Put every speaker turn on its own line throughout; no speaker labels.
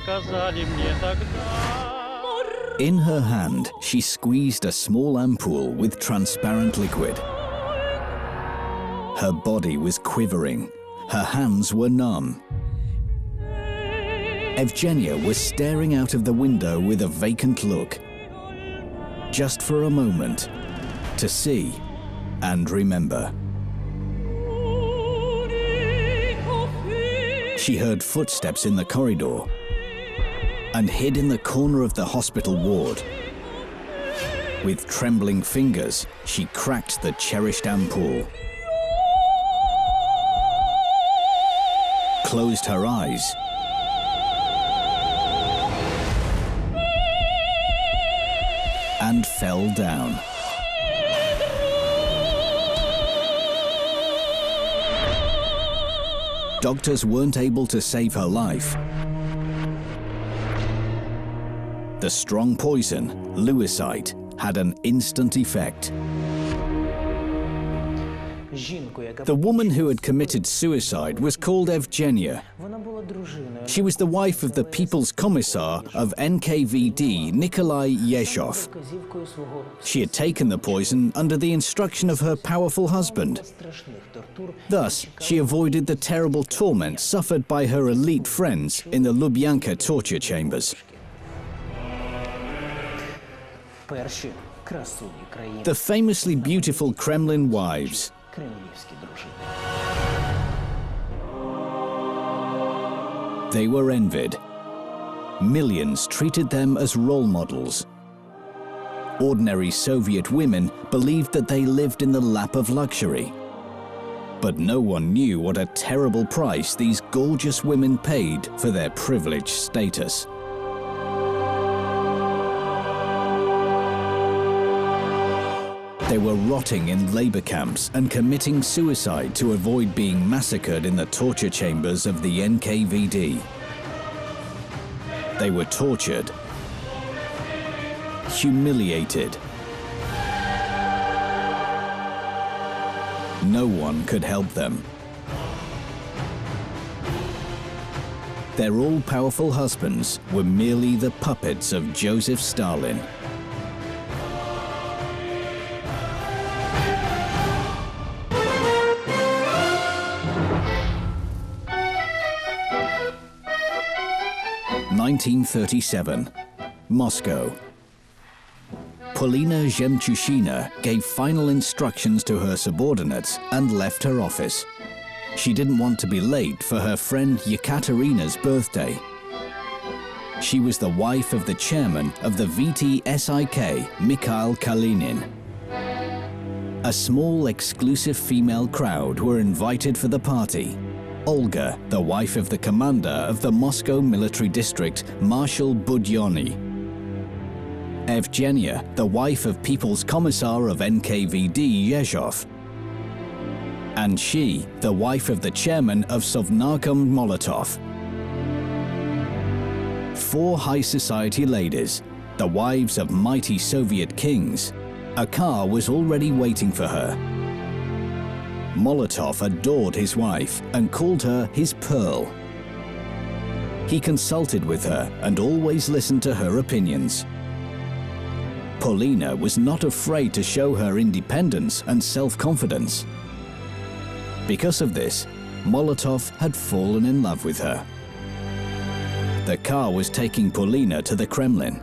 сказали мне тогда.
In her hand, she squeezed a small ampoule with transparent liquid. Her body was quivering. Her hands were numb. Evgenia was staring out of the window with a vacant look, just for a moment, to see and remember. She heard footsteps in the corridor and hid in the corner of the hospital ward. With trembling fingers, she cracked the cherished ampoule, closed her eyes, and fell down. Doctors weren't able to save her life. The strong poison, lewisite, had an instant effect. The woman who had committed suicide was called Evgenia. She was the wife of the People's Commissar of NKVD, Nikolai Yezhov. She had taken the poison under the instruction of her powerful husband. Thus, she avoided the terrible torment suffered by her elite friends in the Lubyanka torture chambers. The famously beautiful Kremlin wives. They were envied. Millions treated them as role models. Ordinary Soviet women believed that they lived in the lap of luxury. But no one knew what a terrible price these gorgeous women paid for their privileged status. They were rotting in labor camps and committing suicide to avoid being massacred in the torture chambers of the NKVD. They were tortured, humiliated. No one could help them. Their all-powerful husbands were merely the puppets of Joseph Stalin. (1937), Moscow. Polina Zhemchushina gave final instructions to her subordinates and left her office. She didn't want to be late for her friend Yekaterina's birthday. She was the wife of the chairman of the VTSIK, Mikhail Kalinin. A small, exclusive female crowd were invited for the party. Olga, the wife of the commander of the Moscow military district, Marshal Budyonny. Evgenia, the wife of People's Commissar of NKVD, Yezhov. And she, the wife of the chairman of Sovnarkom, Molotov. 4 high society ladies, the wives of mighty Soviet kings. A car was already waiting for her. Molotov adored his wife and called her his pearl. He consulted with her and always listened to her opinions. Polina was not afraid to show her independence and self-confidence. Because of this, Molotov had fallen in love with her. The car was taking Polina to the Kremlin.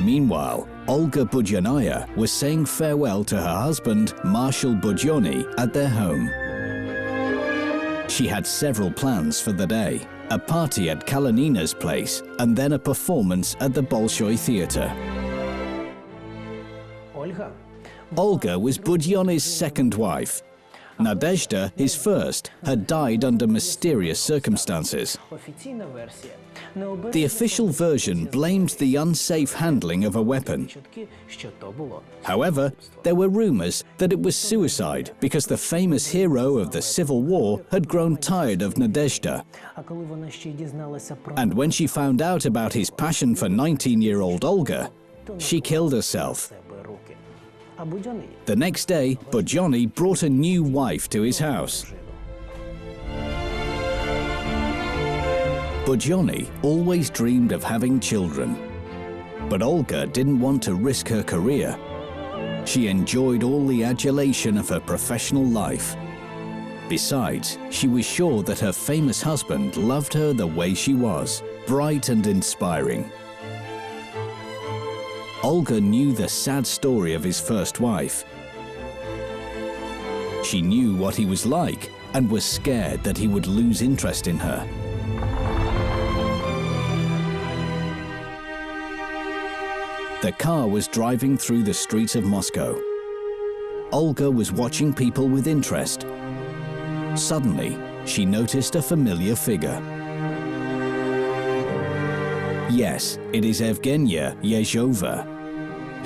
Meanwhile, Olga Budyonnaya was saying farewell to her husband, Marshal Budyonny, at their home. She had several plans for the day: a party at Kalinina's place, and then a performance at the Bolshoi Theatre. Olga was Budyonny's second wife. Nadezhda, his first, had died under mysterious circumstances. The official version blamed the unsafe handling of a weapon. However, there were rumors that it was suicide because the famous hero of the Civil War had grown tired of Nadezhda. And when she found out about his passion for 19-year-old Olga, she killed herself. The next day, Budyonny brought a new wife to his house. Budyonny always dreamed of having children. But Olga didn't want to risk her career. She enjoyed all the adulation of her professional life. Besides, she was sure that her famous husband loved her the way she was, bright and inspiring. Olga knew the sad story of his first wife. She knew what he was like and was scared that he would lose interest in her. The car was driving through the streets of Moscow. Olga was watching people with interest. Suddenly, she noticed a familiar figure. Yes, it is Evgenia Yezhova.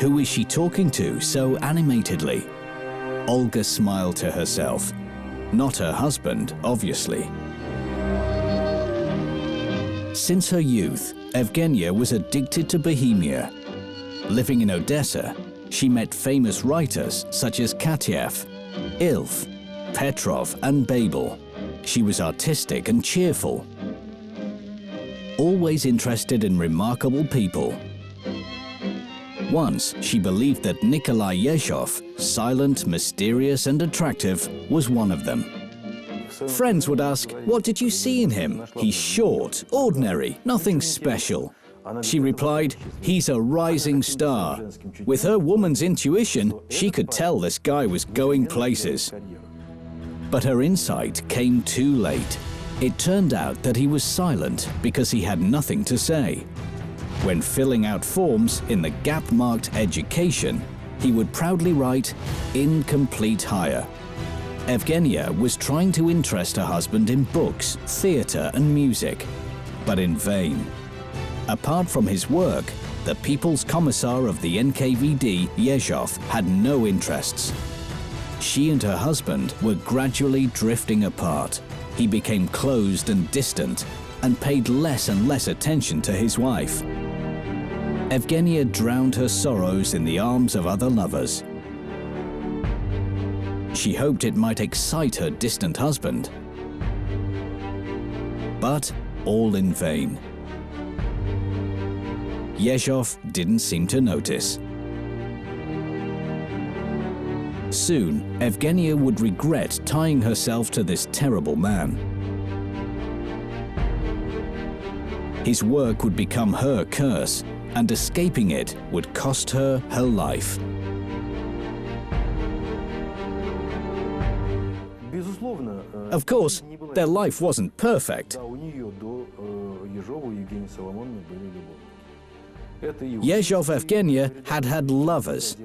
Who is she talking to so animatedly? Olga smiled to herself. Not her husband, obviously. Since her youth, Evgenia was addicted to Bohemia. Living in Odessa, she met famous writers such as Katyav, Ilf, Petrov and Babel. She was artistic and cheerful, always interested in remarkable people. Once, she believed that Nikolai Yezhov, silent, mysterious and attractive, was one of them. Friends would ask, "What did you see in him? He's short, ordinary, nothing special." She replied, "He's a rising star." With her woman's intuition, she could tell this guy was going places. But her insight came too late. It turned out that he was silent because he had nothing to say. When filling out forms in the gap-marked education, he would proudly write, "Incomplete hire." Evgenia was trying to interest her husband in books, theatre and music, but in vain. Apart from his work, the People's Commissar of the NKVD, Yezhov, had no interests. She and her husband were gradually drifting apart. He became closed and distant and paid less and less attention to his wife. Evgenia drowned her sorrows in the arms of other lovers. She hoped it might excite her distant husband. But all in vain. Yezhov didn't seem to notice. Soon, Evgenia would regret tying herself to this terrible man. His work would become her curse, and escaping it would cost her her life. Of course, their life wasn't perfect. Yezhov Evgenia had lovers.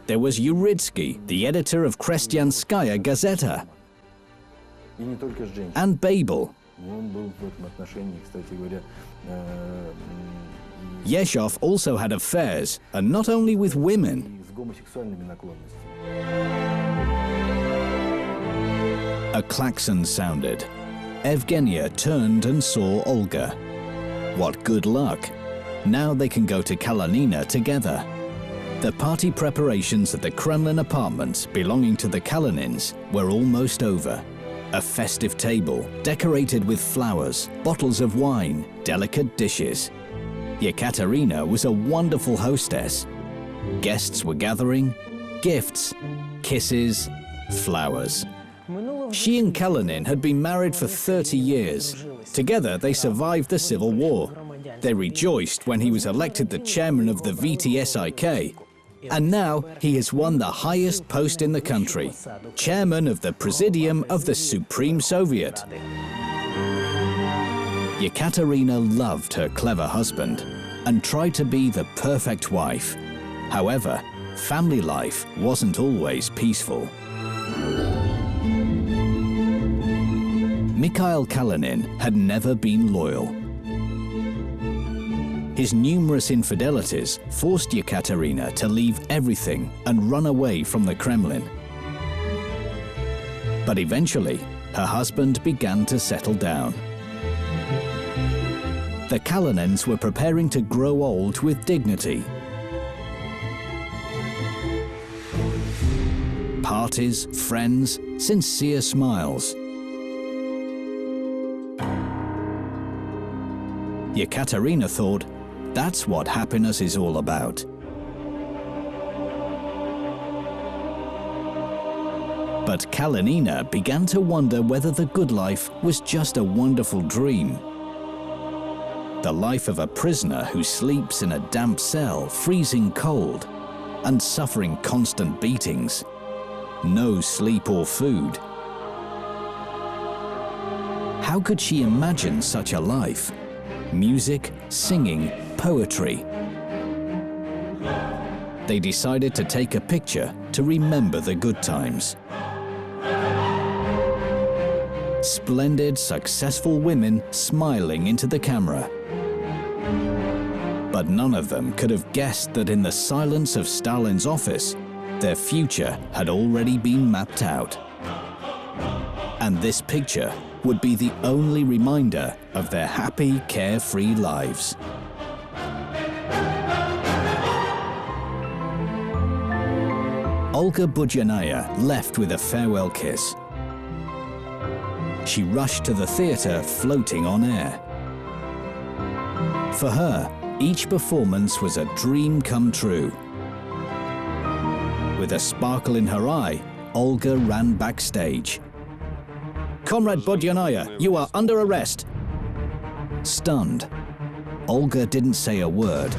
There was Uritsky, the editor of Krestianskaya Gazeta, and Babel. Yezhov also had affairs, and not only with women. A klaxon sounded. Evgenia turned and saw Olga. What good luck! Now they can go to Kalanina together. The party preparations at the Kremlin apartments belonging to the Kalanins were almost over. A festive table, decorated with flowers, bottles of wine, delicate dishes. Yekaterina was a wonderful hostess. Guests were gathering, gifts, kisses, flowers. She and Kalanin had been married for 30 years. Together, they survived the Civil War. They rejoiced when he was elected the chairman of the VTSIK. And now he has won the highest post in the country, chairman of the Presidium of the Supreme Soviet. Yekaterina loved her clever husband and tried to be the perfect wife. However, family life wasn't always peaceful. Mikhail Kalanin had never been loyal. His numerous infidelities forced Yekaterina to leave everything and run away from the Kremlin. But eventually, her husband began to settle down. The Kalanins were preparing to grow old with dignity. Parties, friends, sincere smiles. Yekaterina thought, that's what happiness is all about. But Kalinina began to wonder whether the good life was just a wonderful dream. The life of a prisoner who sleeps in a damp cell, freezing cold, and suffering constant beatings. No sleep or food. How could she imagine such a life? Music, singing, poetry. They decided to take a picture to remember the good times. Splendid, successful women smiling into the camera. But none of them could have guessed that in the silence of Stalin's office, their future had already been mapped out. And this picture would be the only reminder of their happy, carefree lives. Olga Budyanaya left with a farewell kiss. She rushed to the theatre, floating on air. For her, each performance was a dream come true. With a sparkle in her eye, Olga ran backstage. "Comrade Budyanaya, you are under arrest." Stunned, Olga didn't say a word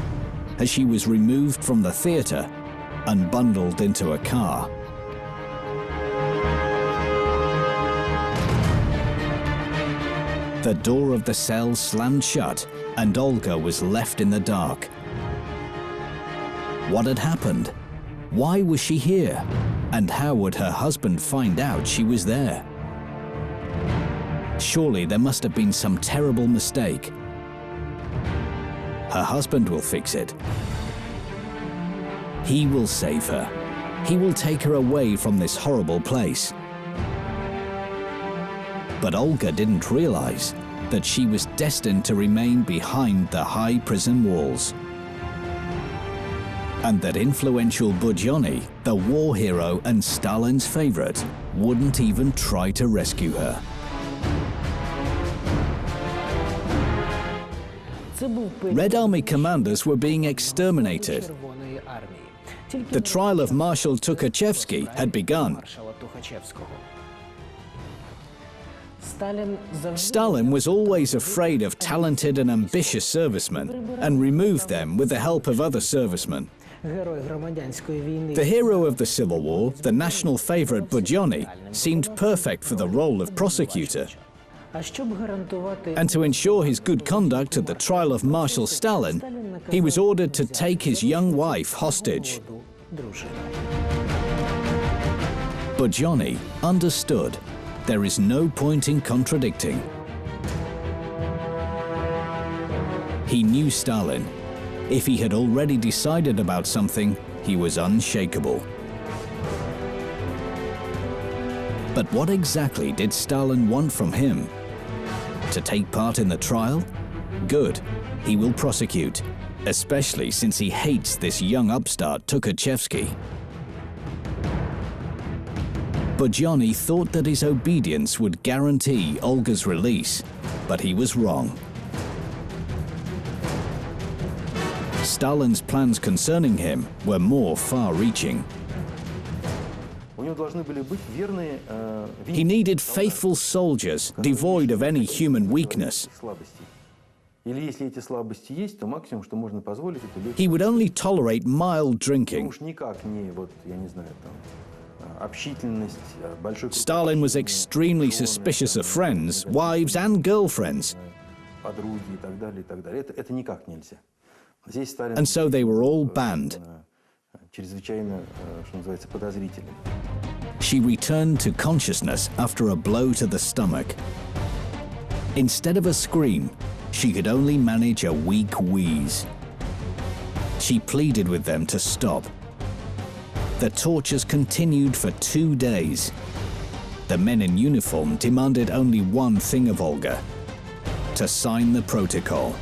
as she was removed from the theatre and bundled into a car. The door of the cell slammed shut and Olga was left in the dark. What had happened? Why was she here? And how would her husband find out she was there? Surely there must have been some terrible mistake. Her husband will fix it. He will save her. He will take her away from this horrible place. But Olga didn't realize that she was destined to remain behind the high prison walls. And that influential Budyonny, the war hero and Stalin's favorite, wouldn't even try to rescue her. Red Army commanders were being exterminated. The trial of Marshal Tukhachevsky had begun. Stalin was always afraid of talented and ambitious servicemen and removed them with the help of other servicemen. The hero of the Civil War, the national favorite Budyonny, seemed perfect for the role of prosecutor. And to ensure his good conduct at the trial of Marshal Stalin, he was ordered to take his young wife hostage. Budyonny understood there is no point in contradicting. He knew Stalin. If he had already decided about something, he was unshakable. But what exactly did Stalin want from him? To take part in the trial? Good, he will prosecute, especially since he hates this young upstart Tukhachevsky. Budyonny thought that his obedience would guarantee Olga's release, but he was wrong. Stalin's plans concerning him were more far-reaching. He needed faithful soldiers, devoid of any human weakness. He would only tolerate mild drinking. Stalin was extremely suspicious of friends, wives, and girlfriends. And so they were all banned. She returned to consciousness after a blow to the stomach. Instead of a scream, she could only manage a weak wheeze. She pleaded with them to stop. The tortures continued for 2 days. The men in uniform demanded only one thing of Olga: to sign the protocol.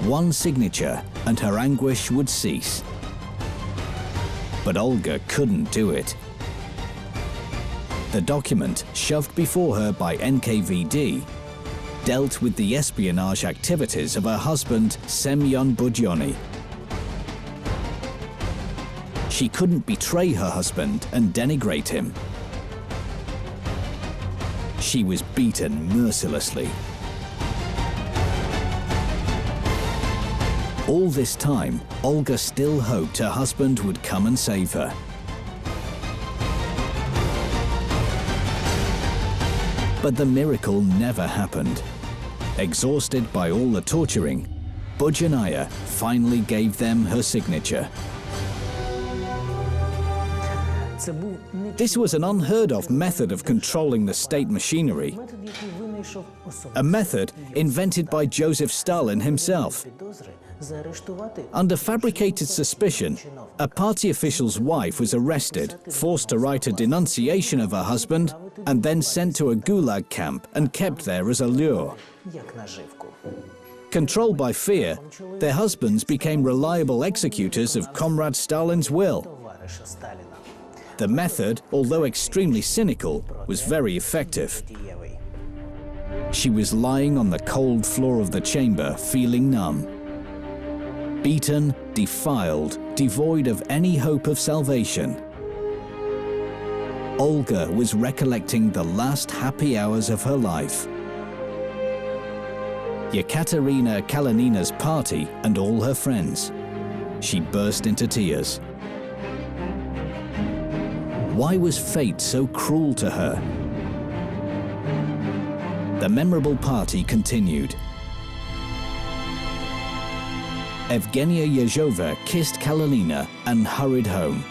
One signature and her anguish would cease. But Olga couldn't do it. The document, shoved before her by NKVD, dealt with the espionage activities of her husband, Semyon Budyonny. She couldn't betray her husband and denigrate him. She was beaten mercilessly. All this time, Olga still hoped her husband would come and save her. But the miracle never happened. Exhausted by all the torturing, Budyonnaya finally gave them her signature. This was an unheard-of method of controlling the state machinery, a method invented by Joseph Stalin himself. Under fabricated suspicion, a party official's wife was arrested, forced to write a denunciation of her husband, and then sent to a gulag camp and kept there as a lure. Controlled by fear, their husbands became reliable executors of Comrade Stalin's will. The method, although extremely cynical, was very effective. She was lying on the cold floor of the chamber, feeling numb. Beaten, defiled, devoid of any hope of salvation. Olga was recollecting the last happy hours of her life. Yekaterina Kalenina's party and all her friends. She burst into tears. Why was fate so cruel to her? The memorable party continued. Evgenia Yezhova kissed Kalenina and hurried home.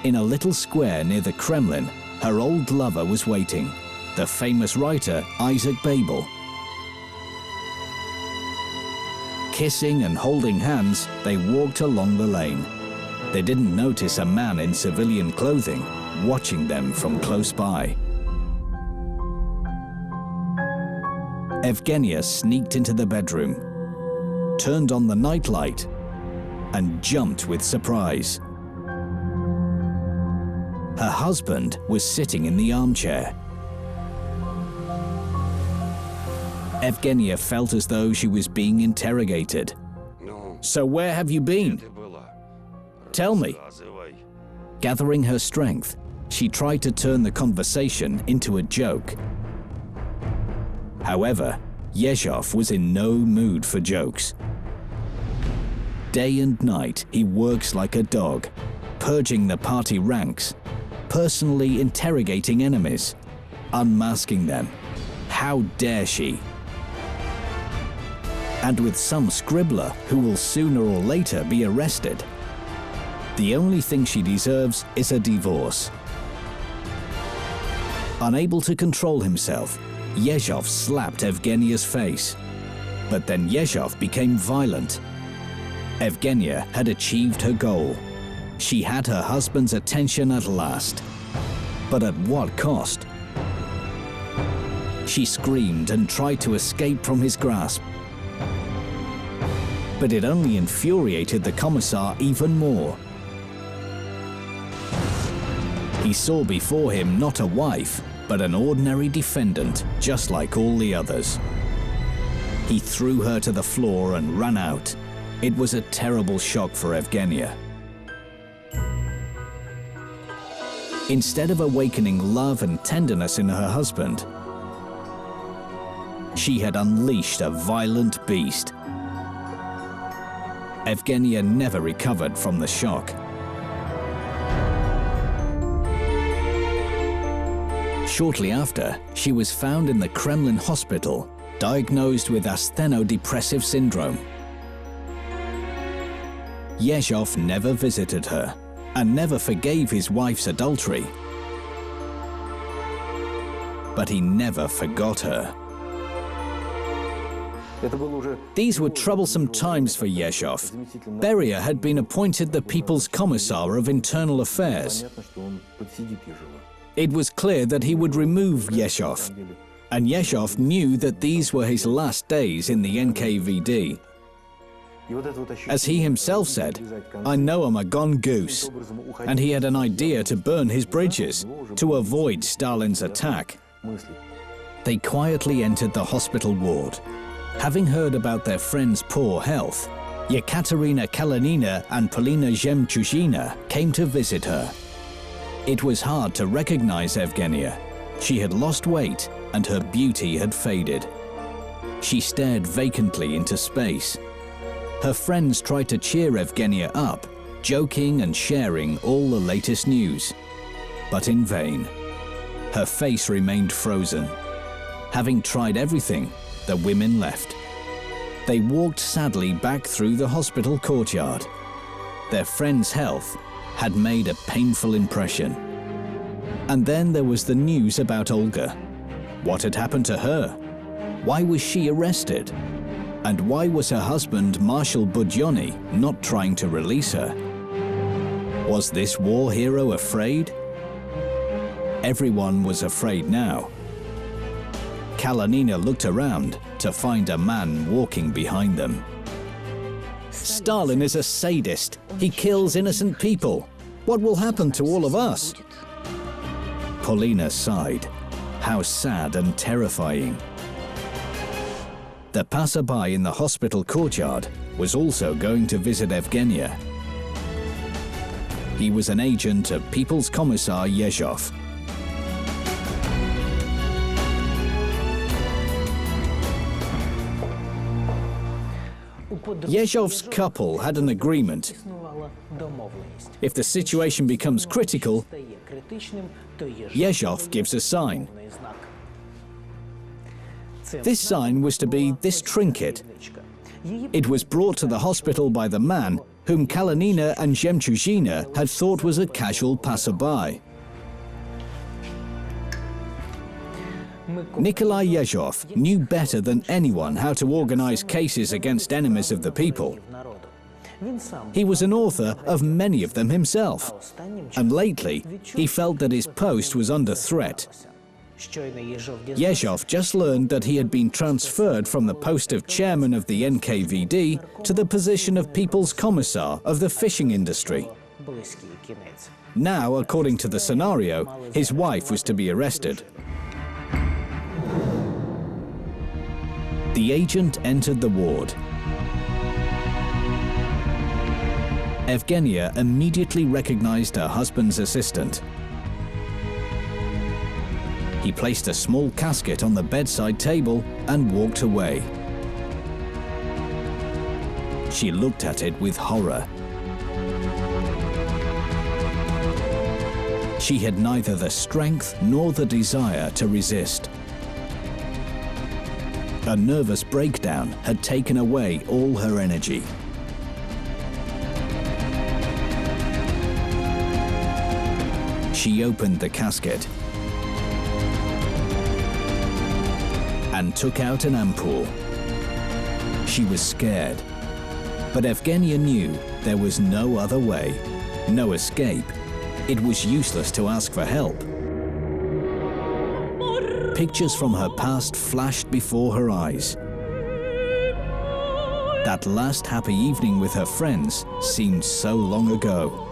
In a little square near the Kremlin, her old lover was waiting, the famous writer Isaac Babel. Kissing and holding hands, they walked along the lane. They didn't notice a man in civilian clothing watching them from close by. Evgenia sneaked into the bedroom, turned on the nightlight, and jumped with surprise. Her husband was sitting in the armchair. Evgenia felt as though she was being interrogated. "So where have you been? Tell me." Gathering her strength, she tried to turn the conversation into a joke. However, Yezhov was in no mood for jokes. Day and night, he works like a dog, purging the party ranks, personally interrogating enemies, unmasking them. How dare she? And with some scribbler who will sooner or later be arrested. The only thing she deserves is a divorce. Unable to control himself, Yezhov slapped Evgenia's face. But then Yezhov became violent. Evgenia had achieved her goal. She had her husband's attention at last. But at what cost? She screamed and tried to escape from his grasp. But it only infuriated the commissar even more. He saw before him not a wife, but an ordinary defendant, just like all the others. He threw her to the floor and ran out. It was a terrible shock for Evgenia. Instead of awakening love and tenderness in her husband, she had unleashed a violent beast. Evgenia never recovered from the shock. Shortly after, she was found in the Kremlin hospital, diagnosed with asthenodepressive syndrome. Yezhov never visited her and never forgave his wife's adultery. But he never forgot her. These were troublesome times for Yezhov. Beria had been appointed the People's Commissar of Internal Affairs. It was clear that he would remove Yezhov, and Yezhov knew that these were his last days in the NKVD. As he himself said, "I know I'm a gone goose," and he had an idea to burn his bridges to avoid Stalin's attack. They quietly entered the hospital ward. Having heard about their friend's poor health, Yekaterina Kalanina and Polina Zhemchuzhina came to visit her. It was hard to recognize Evgenia. She had lost weight and her beauty had faded. She stared vacantly into space. Her friends tried to cheer Evgenia up, joking and sharing all the latest news. But in vain. Her face remained frozen. Having tried everything, the women left. They walked sadly back through the hospital courtyard. Their friend's health had made a painful impression. And then there was the news about Olga. What had happened to her? Why was she arrested? And why was her husband, Marshal Budyonny, not trying to release her? Was this war hero afraid? Everyone was afraid now. Kalanina looked around to find a man walking behind them. Stalin is a sadist. He kills innocent people. What will happen to all of us? Polina sighed. How sad and terrifying. The passerby in the hospital courtyard was also going to visit Evgenia. He was an agent of People's Commissar Yezhov. Yezhov's couple had an agreement. If the situation becomes critical, Yezhov gives a sign. This sign was to be this trinket. It was brought to the hospital by the man whom Kalanina and Zhemchuzhina had thought was a casual passerby. Nikolai Yezhov knew better than anyone how to organize cases against enemies of the people. He was an author of many of them himself, and lately he felt that his post was under threat. Yezhov just learned that he had been transferred from the post of chairman of the NKVD to the position of People's Commissar of the fishing industry. Now, according to the scenario, his wife was to be arrested. The agent entered the ward. Evgenia immediately recognized her husband's assistant. He placed a small casket on the bedside table and walked away. She looked at it with horror. She had neither the strength nor the desire to resist. A nervous breakdown had taken away all her energy. She opened the casket and took out an ampoule. She was scared, but Evgenia knew there was no other way, no escape. It was useless to ask for help. Pictures from her past flashed before her eyes. That last happy evening with her friends seemed so long ago.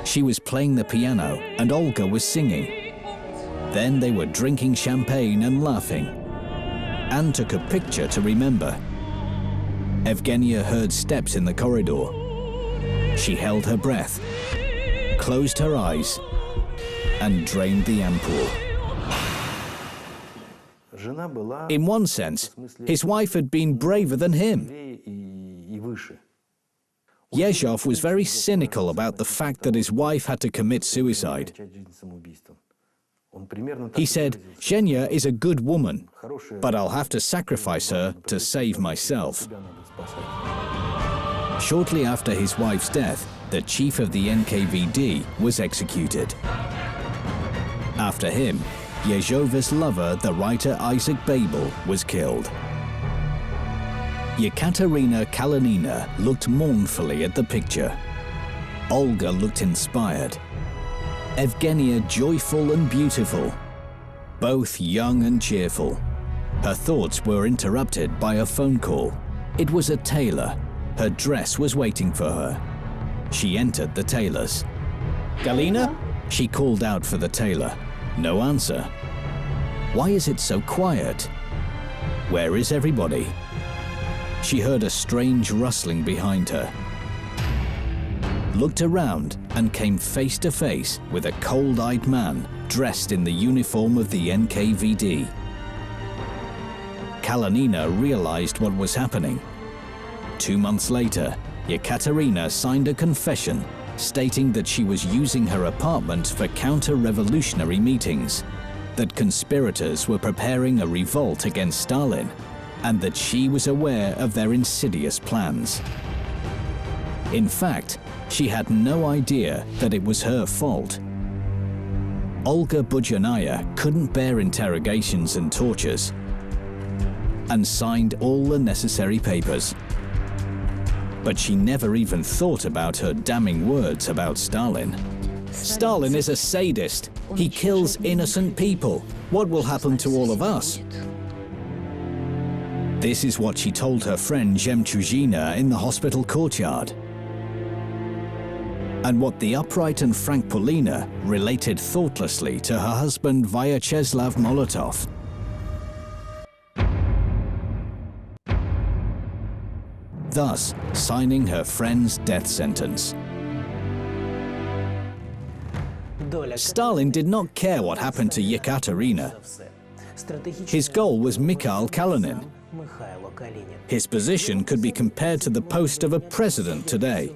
She was playing the piano and Olga was singing. Then they were drinking champagne and laughing. Anne took a picture to remember. Evgenia heard steps in the corridor. She held her breath, closed her eyes, and drained the ampoule. In one sense, his wife had been braver than him. Yezhov was very cynical about the fact that his wife had to commit suicide. He said, "Zhenya is a good woman, but I'll have to sacrifice her to save myself." Shortly after his wife's death, the chief of the NKVD was executed. After him, Yezhov's lover, the writer Isaac Babel, was killed. Yekaterina Kalanina looked mournfully at the picture. Olga looked inspired. Evgenia joyful and beautiful. Both young and cheerful. Her thoughts were interrupted by a phone call. It was a tailor. Her dress was waiting for her. She entered the tailor's. "Galina?" She called out for the tailor. No answer. Why is it so quiet? Where is everybody? She heard a strange rustling behind her, looked around and came face to face with a cold-eyed man dressed in the uniform of the NKVD. Kalanina realized what was happening. 2 months later, Yekaterina signed a confession stating that she was using her apartment for counter-revolutionary meetings, that conspirators were preparing a revolt against Stalin, and that she was aware of their insidious plans. In fact, she had no idea that it was her fault. Olga Budyanaya couldn't bear interrogations and tortures, and signed all the necessary papers. But she never even thought about her damning words about Stalin. Stalin is a sadist. He kills innocent people. What will happen to all of us? This is what she told her friend Zhemchuzhina in the hospital courtyard, and what the upright and frank Polina related thoughtlessly to her husband Vyacheslav Molotov. Thus signing her friend's death sentence. Stalin did not care what happened to Yekaterina. His goal was Mikhail Kalinin. His position could be compared to the post of a president today.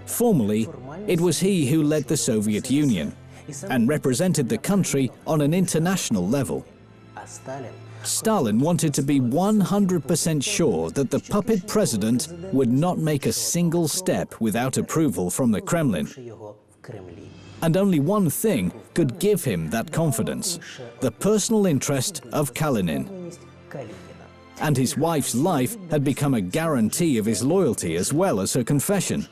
Formally, it was he who led the Soviet Union and represented the country on an international level. Stalin wanted to be 100% sure that the puppet president would not make a single step without approval from the Kremlin. And only one thing could give him that confidence: the personal interest of Kalinin. And his wife's life had become a guarantee of his loyalty as well as her confession,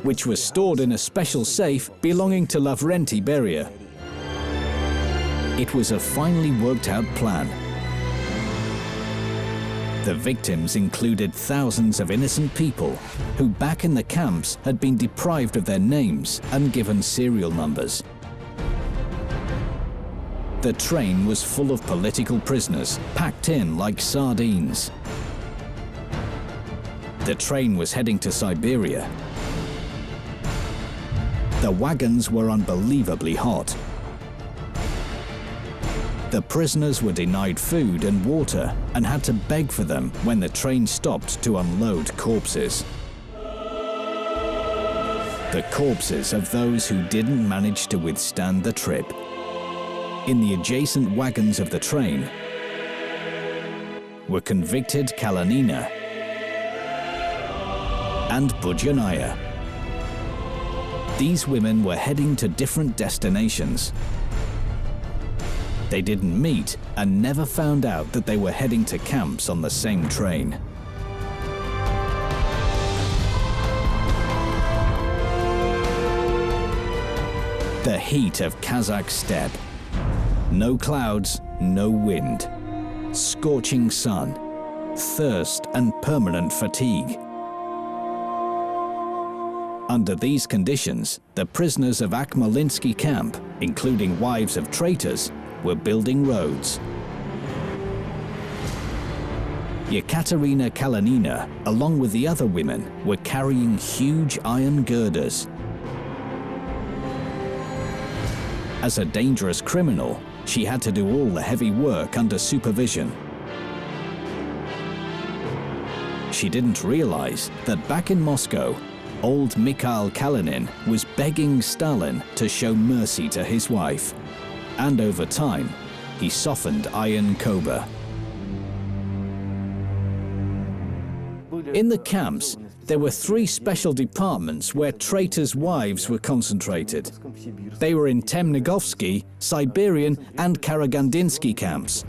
which was stored in a special safe belonging to Lavrenti Beria. It was a finely worked out plan. The victims included thousands of innocent people who back in the camps had been deprived of their names and given serial numbers. The train was full of political prisoners, packed in like sardines. The train was heading to Siberia. The wagons were unbelievably hot. The prisoners were denied food and water and had to beg for them when the train stopped to unload corpses. The corpses of those who didn't manage to withstand the trip. In the adjacent wagons of the train were convicted Kalanina and Budyanaya. These women were heading to different destinations. They didn't meet and never found out that they were heading to camps on the same train. The heat of Kazakh steppe. No clouds, no wind. Scorching sun, thirst and permanent fatigue. Under these conditions, the prisoners of Akhmalinsky camp, including wives of traitors, were building roads. Yekaterina Kalanina, along with the other women, were carrying huge iron girders. As a dangerous criminal, she had to do all the heavy work under supervision. She didn't realize that back in Moscow, old Mikhail Kalinin was begging Stalin to show mercy to his wife. And over time, he softened Iron Koba. In the camps, there were 3 special departments where traitors' wives were concentrated. They were in Temnigovsky, Siberian and Karagandinsky camps.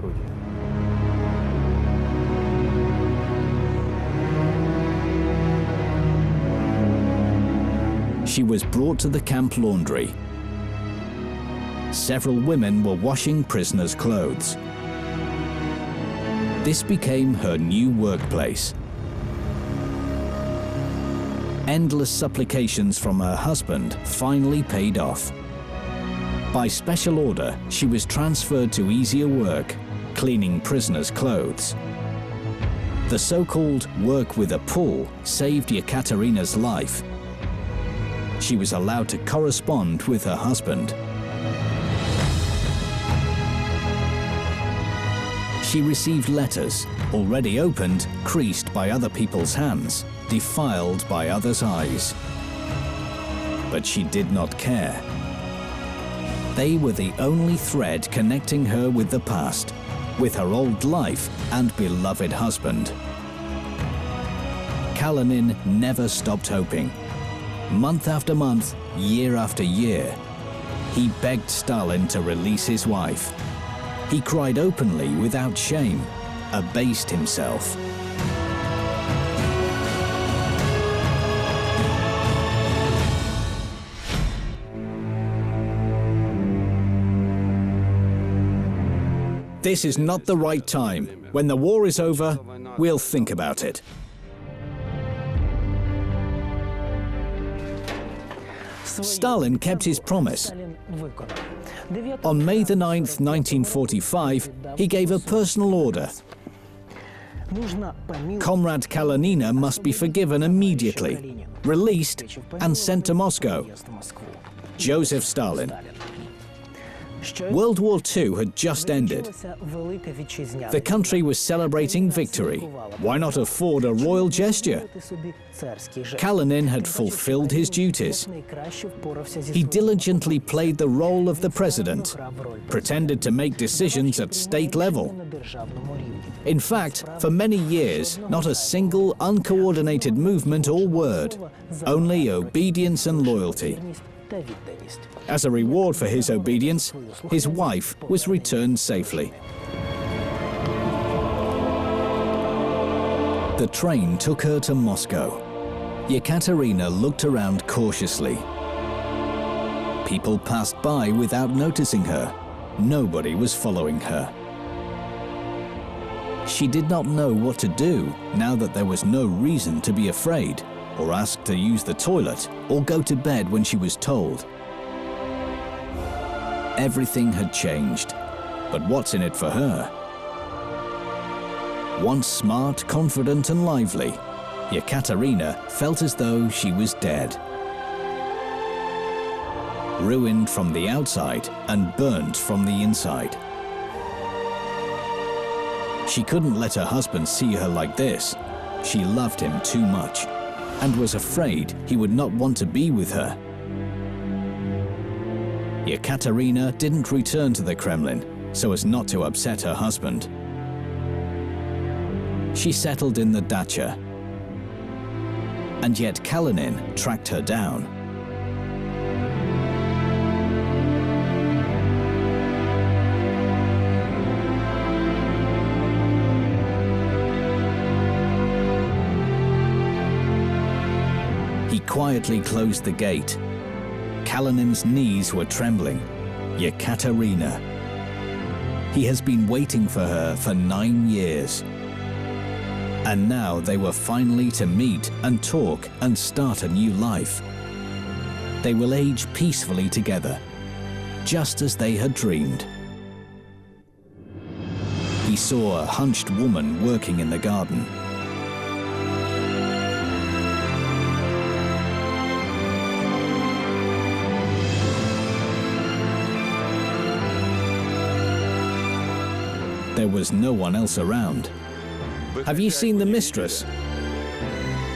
She was brought to the camp laundry. Several women were washing prisoners' clothes. This became her new workplace. Endless supplications from her husband finally paid off. By special order, she was transferred to easier work, cleaning prisoners' clothes. The so-called work with a pull saved Yekaterina's life. She was allowed to correspond with her husband. She received letters, already opened, creased by other people's hands, defiled by others' eyes. But she did not care. They were the only thread connecting her with the past, with her old life and beloved husband. Kalinin never stopped hoping. Month after month, year after year, he begged Stalin to release his wife. He cried openly without shame, abased himself. This is not the right time. When the war is over, we'll think about it. Stalin kept his promise. On May the 9th, 1945, he gave a personal order. Comrade Kalinina must be forgiven immediately, released and sent to Moscow. Joseph Stalin. World War II had just ended. The country was celebrating victory. Why not afford a royal gesture? Kalinin had fulfilled his duties. He diligently played the role of the president, pretended to make decisions at state level. In fact, for many years, not a single uncoordinated movement or word, only obedience and loyalty. As a reward for his obedience, his wife was returned safely. The train took her to Moscow. Yekaterina looked around cautiously. People passed by without noticing her. Nobody was following her. She did not know what to do now that there was no reason to be afraid, or ask to use the toilet, or go to bed when she was told. Everything had changed, but what's in it for her? Once smart, confident and lively, Yekaterina felt as though she was dead. Ruined from the outside and burnt from the inside. She couldn't let her husband see her like this. She loved him too much, and was afraid he would not want to be with her. Yekaterina didn't return to the Kremlin so as not to upset her husband. She settled in the dacha. And yet Kalinin tracked her down. He quietly closed the gate. Kalinin's knees were trembling. Yekaterina. He has been waiting for her for 9 years. And now they were finally to meet and talk and start a new life. They will age peacefully together, just as they had dreamed. He saw a hunched woman working in the garden. There was no one else around. "Have you seen the mistress?"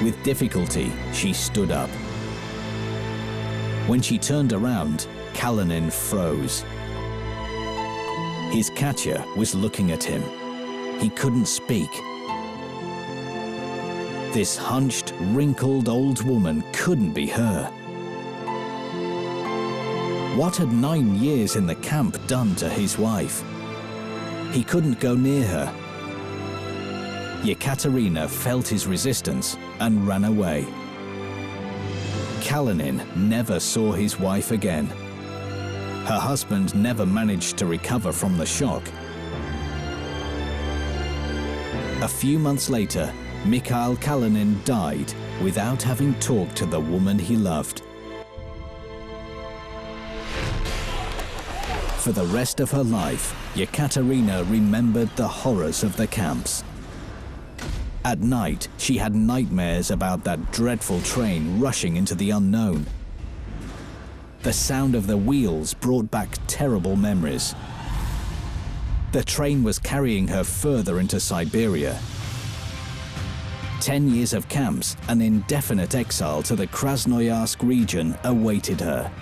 With difficulty, she stood up. When she turned around, Kalinin froze. His catcher was looking at him. He couldn't speak. This hunched, wrinkled old woman couldn't be her. What had 9 years in the camp done to his wife? He couldn't go near her. Yekaterina felt his resistance and ran away. Kalinin never saw his wife again. Her husband never managed to recover from the shock. A few months later, Mikhail Kalinin died without having talked to the woman he loved. For the rest of her life, Yekaterina remembered the horrors of the camps. At night, she had nightmares about that dreadful train rushing into the unknown. The sound of the wheels brought back terrible memories. The train was carrying her further into Siberia. 10 years of camps and indefinite exile to the Krasnoyarsk region awaited her.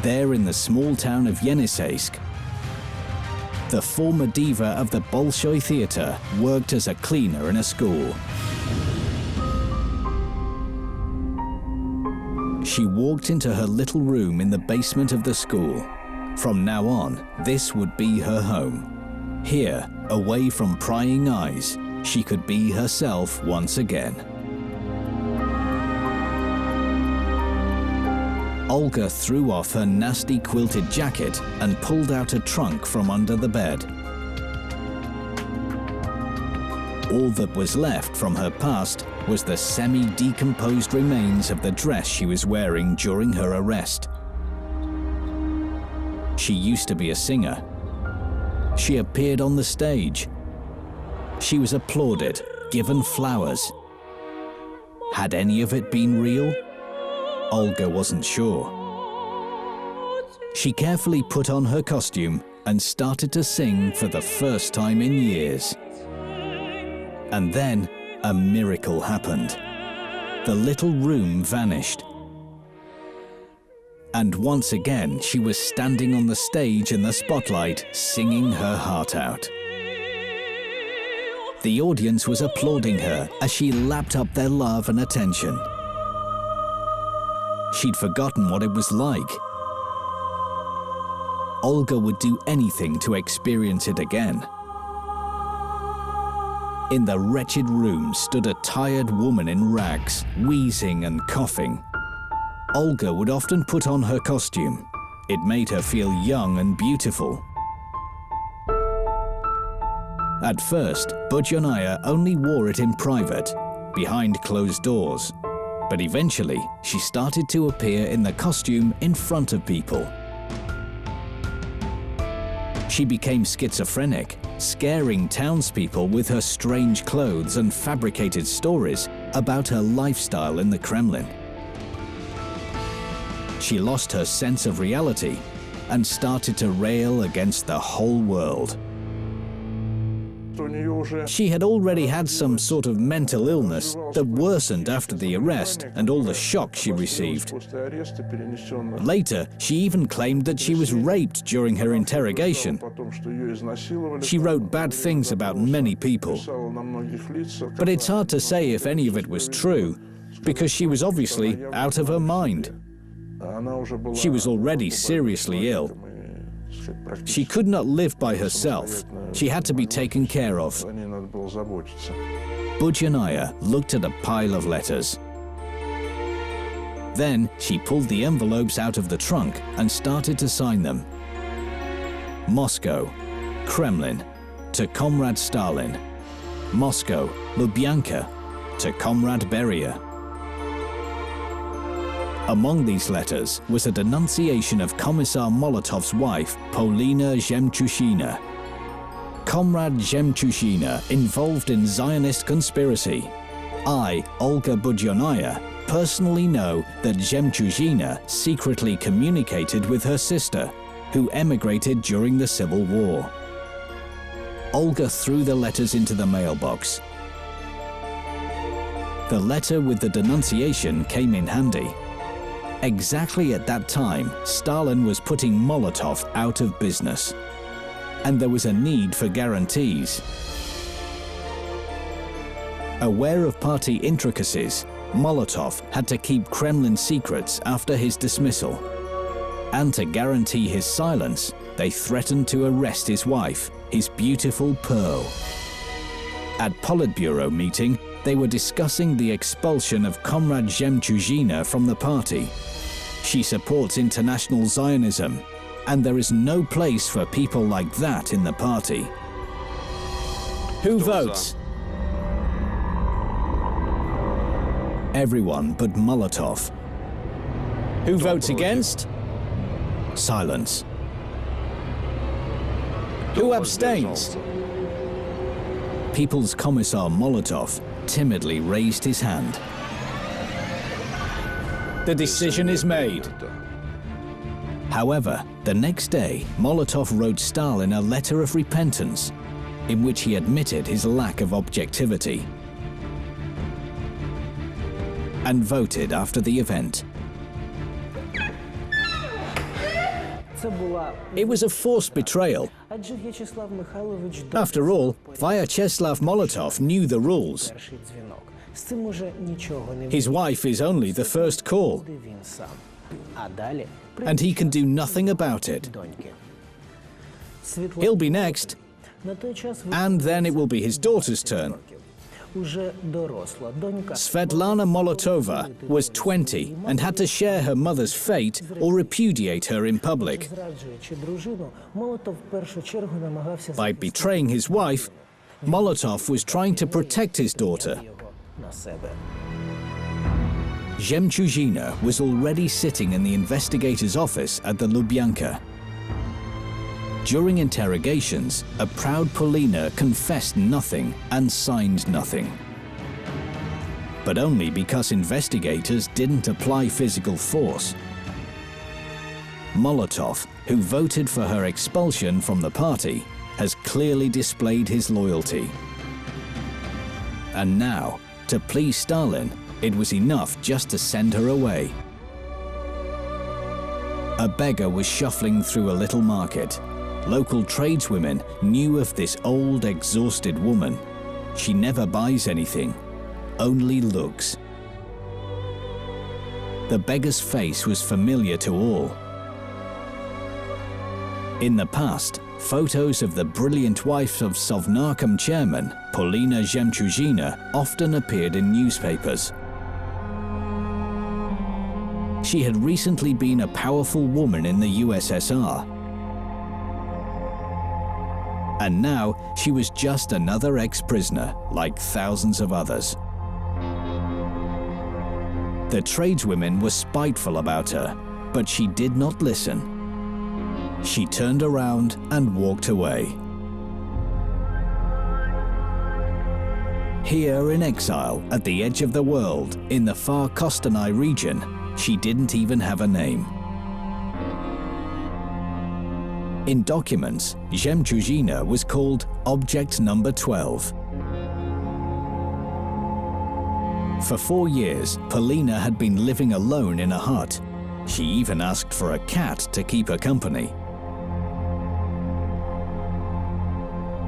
There in the small town of Yeniseisk, the former diva of the Bolshoi Theatre worked as a cleaner in a school. She walked into her little room in the basement of the school. From now on, this would be her home. Here, away from prying eyes, she could be herself once again. Olga threw off her nasty quilted jacket and pulled out a trunk from under the bed. All that was left from her past was the semi-decomposed remains of the dress she was wearing during her arrest. She used to be a singer. She appeared on the stage. She was applauded, given flowers. Had any of it been real? Olga wasn't sure. She carefully put on her costume and started to sing for the first time in years. And then a miracle happened. The little room vanished. And once again, she was standing on the stage in the spotlight, singing her heart out. The audience was applauding her as she lapped up their love and attention. She'd forgotten what it was like. Olga would do anything to experience it again. In the wretched room stood a tired woman in rags, wheezing and coughing. Olga would often put on her costume. It made her feel young and beautiful. At first, Budionaya only wore it in private, behind closed doors. But eventually, she started to appear in the costume in front of people. She became schizophrenic, scaring townspeople with her strange clothes and fabricated stories about her lifestyle in the Kremlin. She lost her sense of reality and started to rail against the whole world. She had already had some sort of mental illness that worsened after the arrest and all the shock she received. Later, she even claimed that she was raped during her interrogation. She wrote bad things about many people. But it's hard to say if any of it was true, because she was obviously out of her mind. She was already seriously ill. She could not live by herself. She had to be taken care of. Budionaya looked at a pile of letters. Then she pulled the envelopes out of the trunk and started to sign them. Moscow, Kremlin, to Comrade Stalin. Moscow, Lubyanka, to Comrade Beria. Among these letters was a denunciation of Commissar Molotov's wife, Polina Zhemchushina. Comrade Zhemchushina involved in Zionist conspiracy. I, Olga Budionaya, personally know that Zhemchushina secretly communicated with her sister, who emigrated during the Civil War. Olga threw the letters into the mailbox. The letter with the denunciation came in handy. Exactly at that time, Stalin was putting Molotov out of business, and there was a need for guarantees. Aware of party intricacies, Molotov had to keep Kremlin secrets after his dismissal. And to guarantee his silence, they threatened to arrest his wife, his beautiful Pearl. At Politburo meeting, they were discussing the expulsion of Comrade Zhemchushina from the party. She supports international Zionism, and there is no place for people like that in the party. Who votes? Everyone but Molotov. Who votes against? Silence. Who abstains? People's Commissar Molotov timidly raised his hand. The decision is made. However, the next day, Molotov wrote Stalin a letter of repentance in which he admitted his lack of objectivity and voted after the event. It was a forced betrayal. After all, Vyacheslav Molotov knew the rules. His wife is only the first call, and he can do nothing about it. He'll be next, and then it will be his daughter's turn. Svetlana Molotova was 20 and had to share her mother's fate or repudiate her in public. By betraying his wife, Molotov was trying to protect his daughter. Zhemchuzhina was already sitting in the investigator's office at the Lubyanka. During interrogations, a proud Polina confessed nothing and signed nothing. But only because investigators didn't apply physical force. Molotov, who voted for her expulsion from the party, has clearly displayed his loyalty. And now, to please Stalin, it was enough just to send her away. A beggar was shuffling through a little market. Local tradeswomen knew of this old, exhausted woman. She never buys anything, only looks. The beggar's face was familiar to all. In the past, photos of the brilliant wife of Sovnarkom chairman, Polina Zhemchuzhina, often appeared in newspapers. She had recently been a powerful woman in the USSR. And now she was just another ex-prisoner, like thousands of others. The tradeswomen were spiteful about her, but she did not listen. She turned around and walked away. Here in exile, at the edge of the world, in the far Kostanay region, she didn't even have a name. In documents, Zhemchuzhina was called Object Number 12. For 4 years, Polina had been living alone in a hut. She even asked for a cat to keep her company.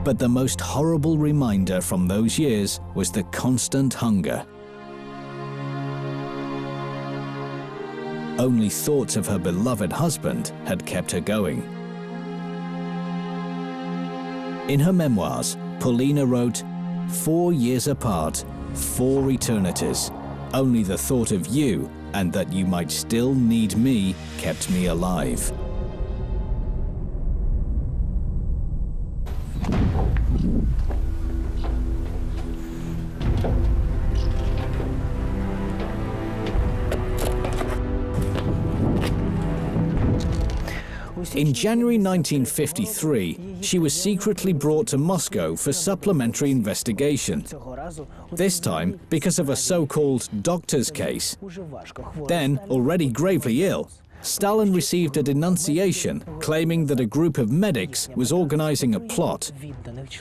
But the most horrible reminder from those years was the constant hunger. Only thoughts of her beloved husband had kept her going. In her memoirs, Polina wrote, 4 years apart, 4 eternities. Only the thought of you and that you might still need me kept me alive. In January 1953, she was secretly brought to Moscow for supplementary investigation. This time because of a so-called doctor's case. Then, already gravely ill, Stalin received a denunciation claiming that a group of medics was organizing a plot,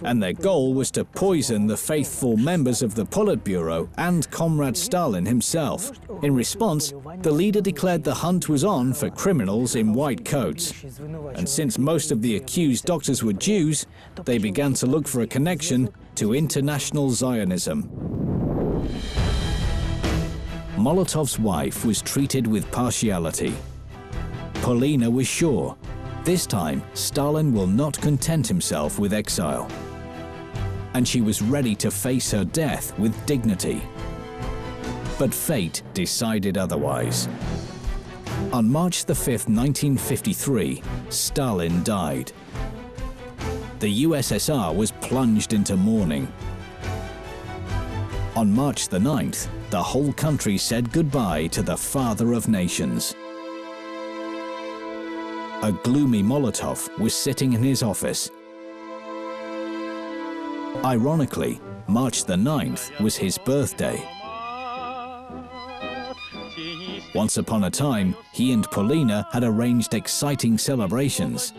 and their goal was to poison the faithful members of the Politburo and Comrade Stalin himself. In response, the leader declared the hunt was on for criminals in white coats. And since most of the accused doctors were Jews, they began to look for a connection to international Zionism. Molotov's wife was treated with partiality. Polina was sure, this time Stalin will not content himself with exile. And she was ready to face her death with dignity. But fate decided otherwise. On March the 5th, 1953, Stalin died. The USSR was plunged into mourning. On March the 9th, the whole country said goodbye to the father of nations. A gloomy Molotov was sitting in his office. Ironically, March the 9th was his birthday. Once upon a time, he and Polina had arranged exciting celebrations.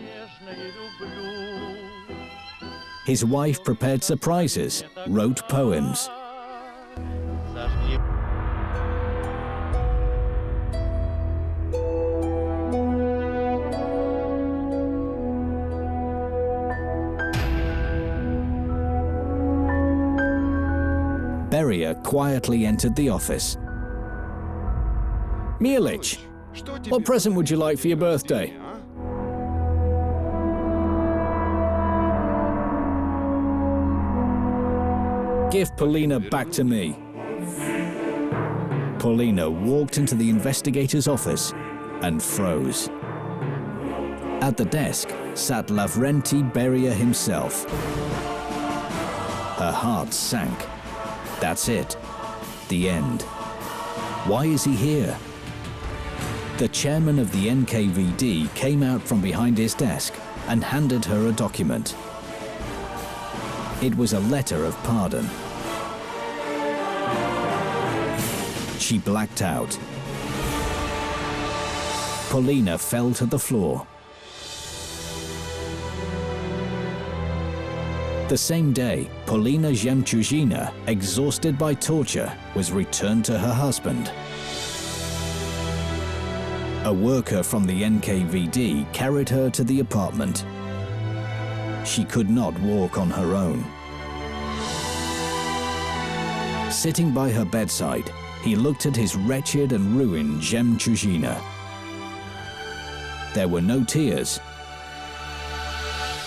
His wife prepared surprises, wrote poems. Beria quietly entered the office. Milic, what present would you like for your birthday? Give Polina back to me. Polina walked into the investigator's office and froze. At the desk sat Lavrenti Beria himself. Her heart sank. That's it. The end. Why is he here? The chairman of the NKVD came out from behind his desk and handed her a document. It was a letter of pardon. She blacked out. Polina fell to the floor. The same day, Polina Zhemchuzhina, exhausted by torture, was returned to her husband. A worker from the NKVD carried her to the apartment. She could not walk on her own. Sitting by her bedside, he looked at his wretched and ruined Zhemchuzhina. There were no tears,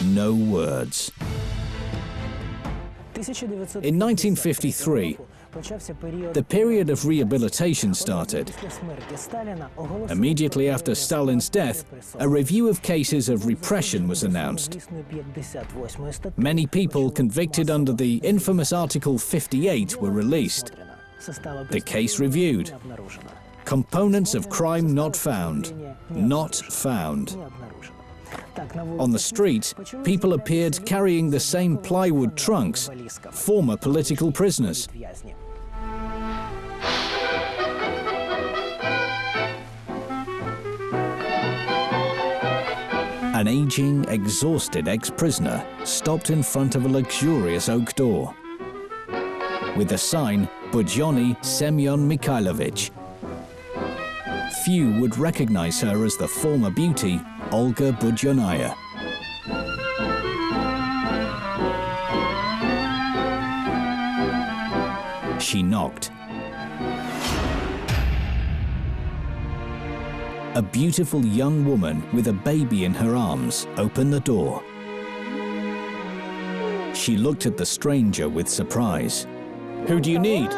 no words. In 1953, the period of rehabilitation started. Immediately after Stalin's death, a review of cases of repression was announced. Many people convicted under the infamous Article 58 were released. The case reviewed. Components of crime not found. Not found. On the street, people appeared carrying the same plywood trunks, former political prisoners. An aging, exhausted ex-prisoner stopped in front of a luxurious oak door with the sign Budyonny Semyon Mikhailovich. Few would recognize her as the former beauty Olga Budyonnaya. She knocked. A beautiful young woman with a baby in her arms opened the door. She looked at the stranger with surprise. "Who do you need?"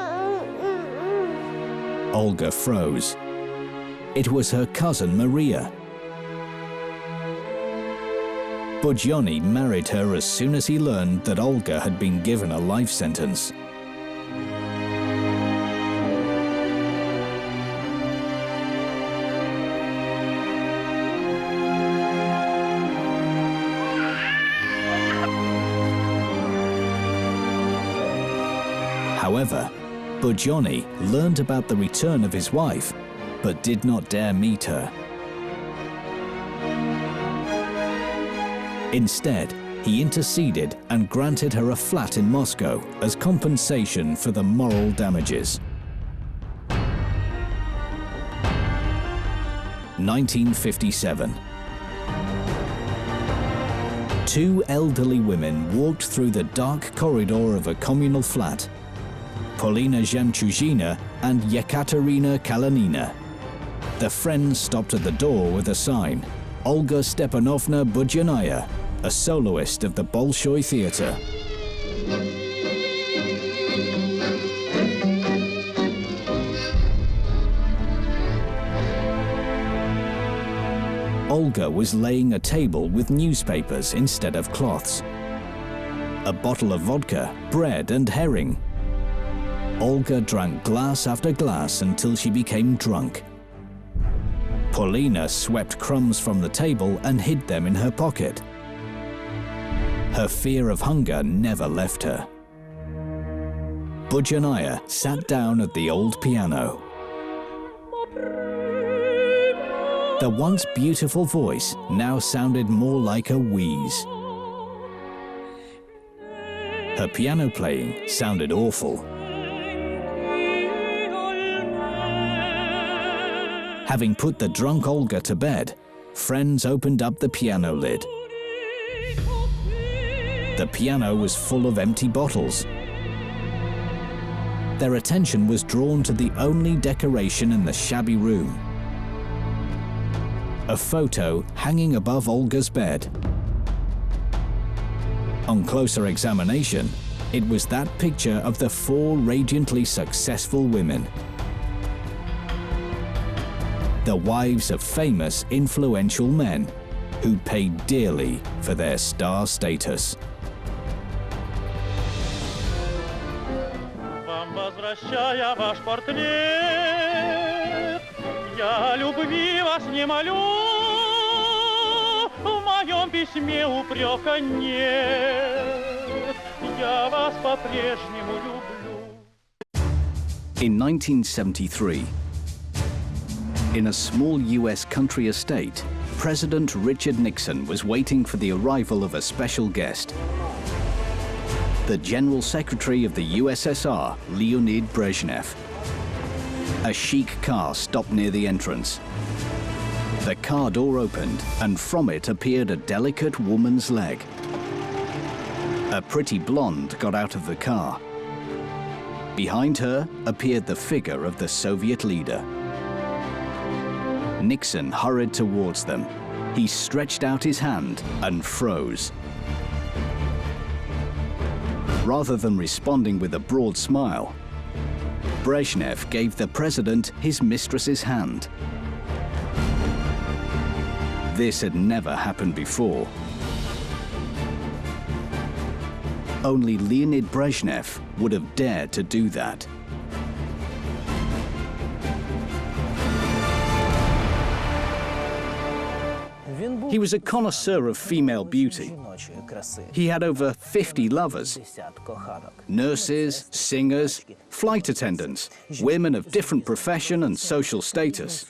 Olga froze. It was her cousin Maria. Budyonny married her as soon as he learned that Olga had been given a life sentence. However, Budyonny learned about the return of his wife, but did not dare meet her. Instead, he interceded and granted her a flat in Moscow as compensation for the moral damages. 1957. Two elderly women walked through the dark corridor of a communal flat. Polina Zhemchuzhina and Yekaterina Kalanina. The friends stopped at the door with a sign, Olga Stepanovna Budyonnaya, a soloist of the Bolshoi Theatre. Olga was laying a table with newspapers instead of cloths. A bottle of vodka, bread and herring. Olga drank glass after glass until she became drunk. Polina swept crumbs from the table and hid them in her pocket. Her fear of hunger never left her. Budyanaya sat down at the old piano. The once beautiful voice now sounded more like a wheeze. Her piano playing sounded awful. Having put the drunk Olga to bed, friends opened up the piano lid. The piano was full of empty bottles. Their attention was drawn to the only decoration in the shabby room. A photo hanging above Olga's bed. On closer examination, it was that picture of the 4 radiantly successful women. The wives of famous, influential men who paid dearly for their star status.
Вам возвращая ваш портрет, я любви вас не молю, в моем письме упрека нет, я вас по-прежнему люблю.
In 1973, in a small US country estate, President Richard Nixon was waiting for the arrival of a special guest. The General Secretary of the USSR, Leonid Brezhnev. A chic car stopped near the entrance. The car door opened, and from it appeared a delicate woman's leg. A pretty blonde got out of the car. Behind her appeared the figure of the Soviet leader. Nixon hurried towards them. He stretched out his hand and froze. Rather than responding with a broad smile, Brezhnev gave the president his mistress's hand. This had never happened before. Only Leonid Brezhnev would have dared to do that. He was a connoisseur of female beauty. He had over 50 lovers, nurses, singers, flight attendants, women of different profession and social status.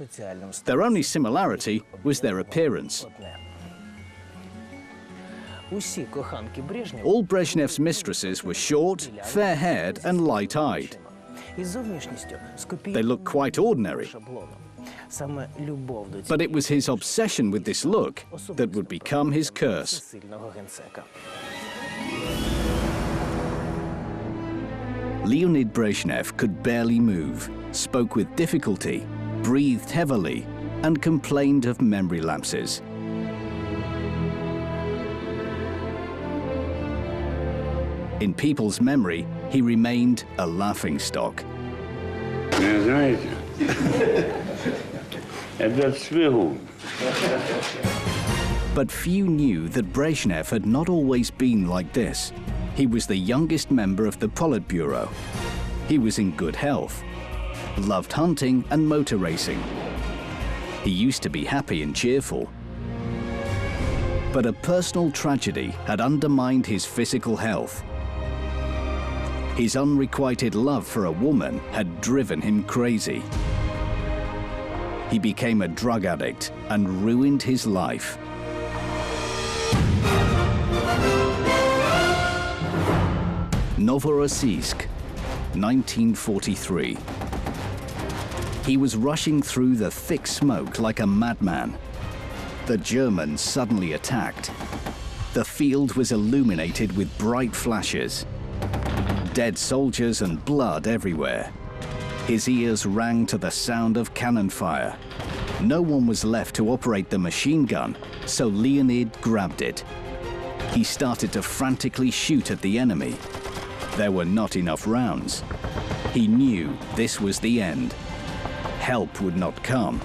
Their only similarity was their appearance. All Brezhnev's mistresses were short, fair-haired and light-eyed. They looked quite ordinary. But it was his obsession with this look that would become his curse. Leonid Brezhnev could barely move, spoke with difficulty, breathed heavily, and complained of memory lapses. In people's memory, he remained a laughingstock. But few knew that Brezhnev had not always been like this. He was the youngest member of the Politburo. He was in good health, loved hunting and motor racing. He used to be happy and cheerful. But a personal tragedy had undermined his physical health. His unrequited love for a woman had driven him crazy. He became a drug addict and ruined his life. Novorossiysk, 1943. He was rushing through the thick smoke like a madman. The Germans suddenly attacked. The field was illuminated with bright flashes. Dead soldiers and blood everywhere. His ears rang to the sound of cannon fire. No one was left to operate the machine gun, so Leonid grabbed it. He started to frantically shoot at the enemy. There were not enough rounds. He knew this was the end. Help would not come.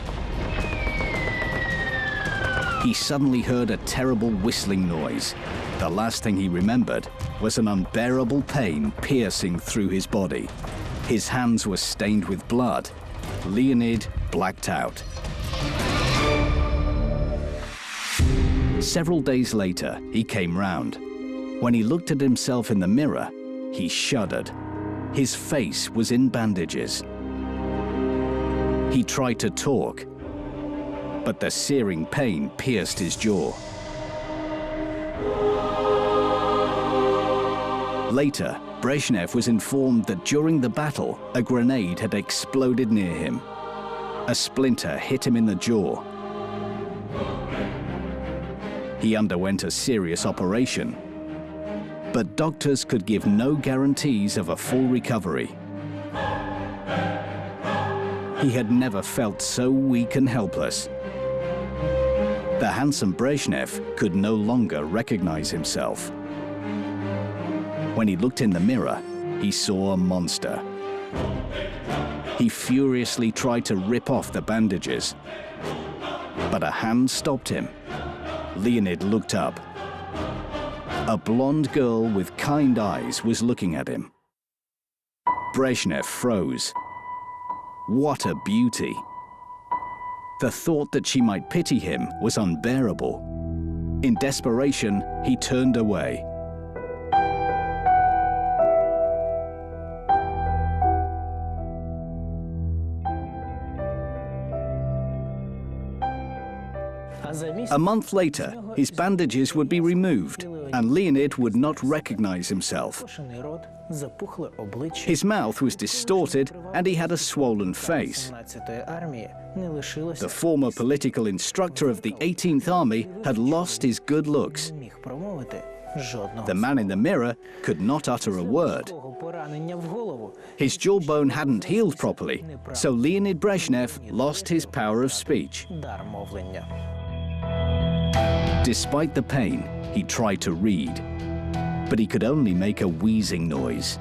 He suddenly heard a terrible whistling noise. The last thing he remembered was an unbearable pain piercing through his body. His hands were stained with blood. Leonid blacked out. Several days later, he came round. When he looked at himself in the mirror, he shuddered. His face was in bandages. He tried to talk, but the searing pain pierced his jaw. Later, Brezhnev was informed that during the battle, a grenade had exploded near him. A splinter hit him in the jaw. He underwent a serious operation, but doctors could give no guarantees of a full recovery. He had never felt so weak and helpless. The handsome Brezhnev could no longer recognize himself. When he looked in the mirror, he saw a monster. He furiously tried to rip off the bandages, but a hand stopped him. Leonid looked up. A blonde girl with kind eyes was looking at him. Brezhnev froze. What a beauty! The thought that she might pity him was unbearable. In desperation, he turned away. A month later, his bandages would be removed, and Leonid would not recognize himself. His mouth was distorted, and he had a swollen face. The former political instructor of the 18th Army had lost his good looks. The man in the mirror could not utter a word. His jawbone hadn't healed properly, so Leonid Brezhnev lost his power of speech. Despite the pain, he tried to read, but he could only make a wheezing noise.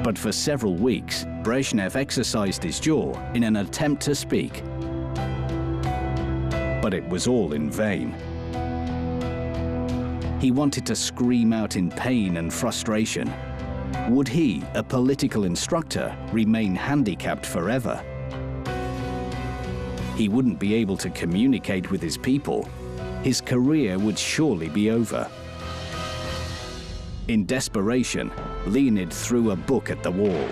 But for several weeks, Brezhnev exercised his jaw in an attempt to speak. But it was all in vain. He wanted to scream out in pain and frustration. Would he, a political instructor, remain handicapped forever? He wouldn't be able to communicate with his people. His career would surely be over. In desperation, Leonid threw a book at the wall.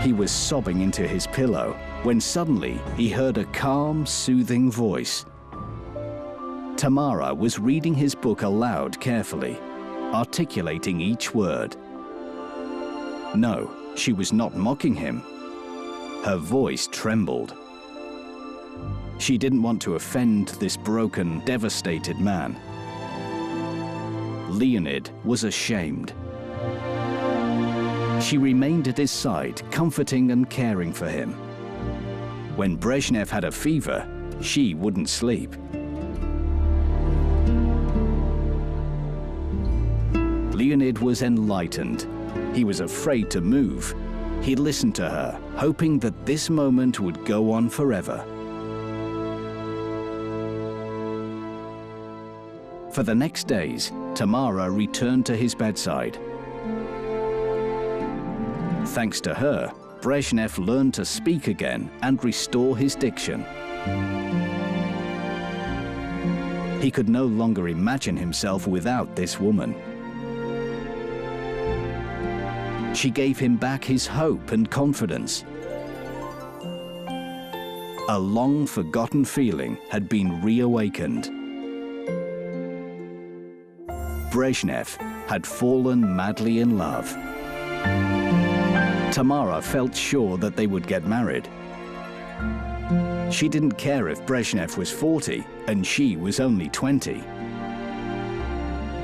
He was sobbing into his pillow when suddenly he heard a calm, soothing voice. Tamara was reading his book aloud carefully, articulating each word. No, she was not mocking him. Her voice trembled. She didn't want to offend this broken, devastated man. Leonid was ashamed. She remained at his side, comforting and caring for him. When Brezhnev had a fever, she wouldn't sleep. Leonid was enlightened. He was afraid to move. He listened to her, hoping that this moment would go on forever. For the next days, Tamara returned to his bedside. Thanks to her, Brezhnev learned to speak again and restore his diction. He could no longer imagine himself without this woman. She gave him back his hope and confidence. A long-forgotten feeling had been reawakened. Brezhnev had fallen madly in love. Tamara felt sure that they would get married. She didn't care if Brezhnev was 40 and she was only 20.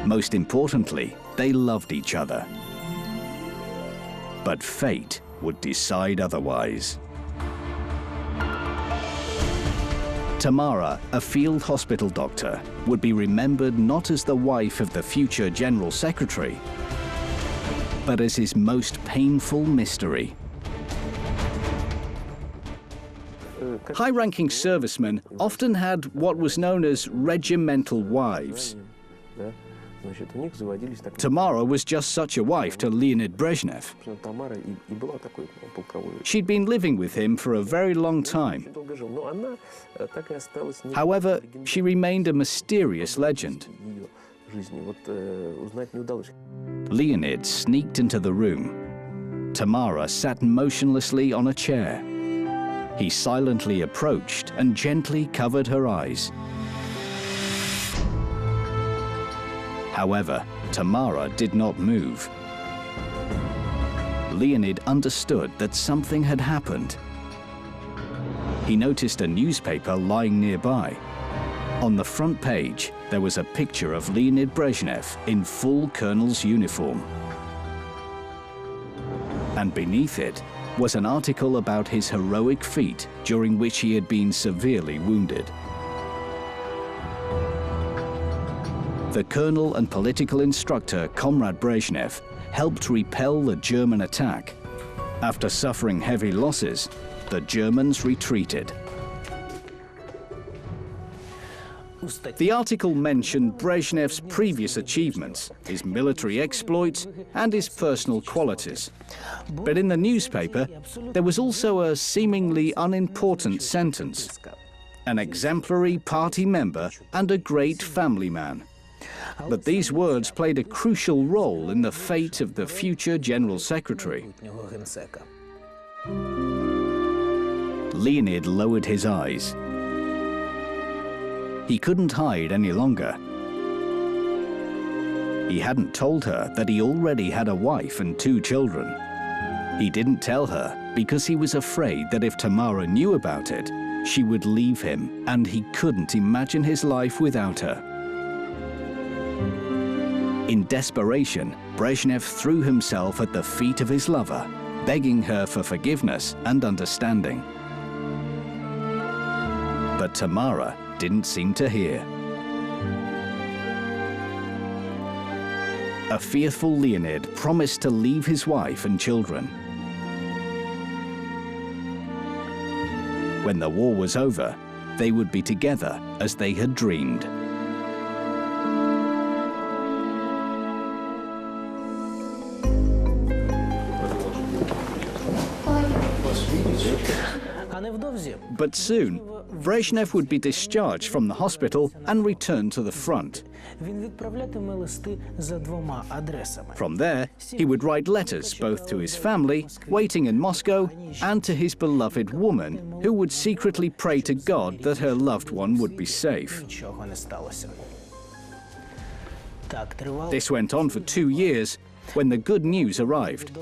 Most importantly, they loved each other. But fate would decide otherwise. Tamara, a field hospital doctor, would be remembered not as the wife of the future General Secretary, but as his most painful mystery. High-ranking servicemen often had what was known as regimental wives.
Значит, у них заводились так.
Tamara was just such a wife to Leonid Brezhnev.
Тамара и была такой полковой.
She'd been living with him for a very long time.
Очень долго жил, но она так и осталась.
However, she remained a mysterious legend.
Ее жизни вот узнать не удалось.
Leonid sneaked into the room. Tamara sat motionlessly on a chair. He silently approached and gently covered her eyes. However, Tamara did not move. Leonid understood that something had happened. He noticed a newspaper lying nearby. On the front page, there was a picture of Leonid Brezhnev in full colonel's uniform. And beneath it was an article about his heroic feat during which he had been severely wounded. The colonel and political instructor, Comrade Brezhnev, helped repel the German attack. After suffering heavy losses, the Germans retreated. The article mentioned Brezhnev's previous achievements, his military exploits, and his personal qualities. But in the newspaper, there was also a seemingly unimportant sentence: an exemplary party member and a great family man. But these words played a crucial role in the fate of the future General Secretary. Leonid lowered his eyes. He couldn't hide any longer. He hadn't told her that he already had a wife and 2 children. He didn't tell her because he was afraid that if Tamara knew about it, she would leave him, and he couldn't imagine his life without her. In desperation, Brezhnev threw himself at the feet of his lover, begging her for forgiveness and understanding. But Tamara didn't seem to hear. A fearful Leonid promised to leave his wife and children. When the war was over, they would be together as they had dreamed. But soon, Brezhnev would be discharged from the hospital and return to the front. From there, he would write letters both to his family, waiting in Moscow, and to his beloved woman, who would secretly pray to God that her loved one would be safe. This went on for 2 years, when the good news arrived.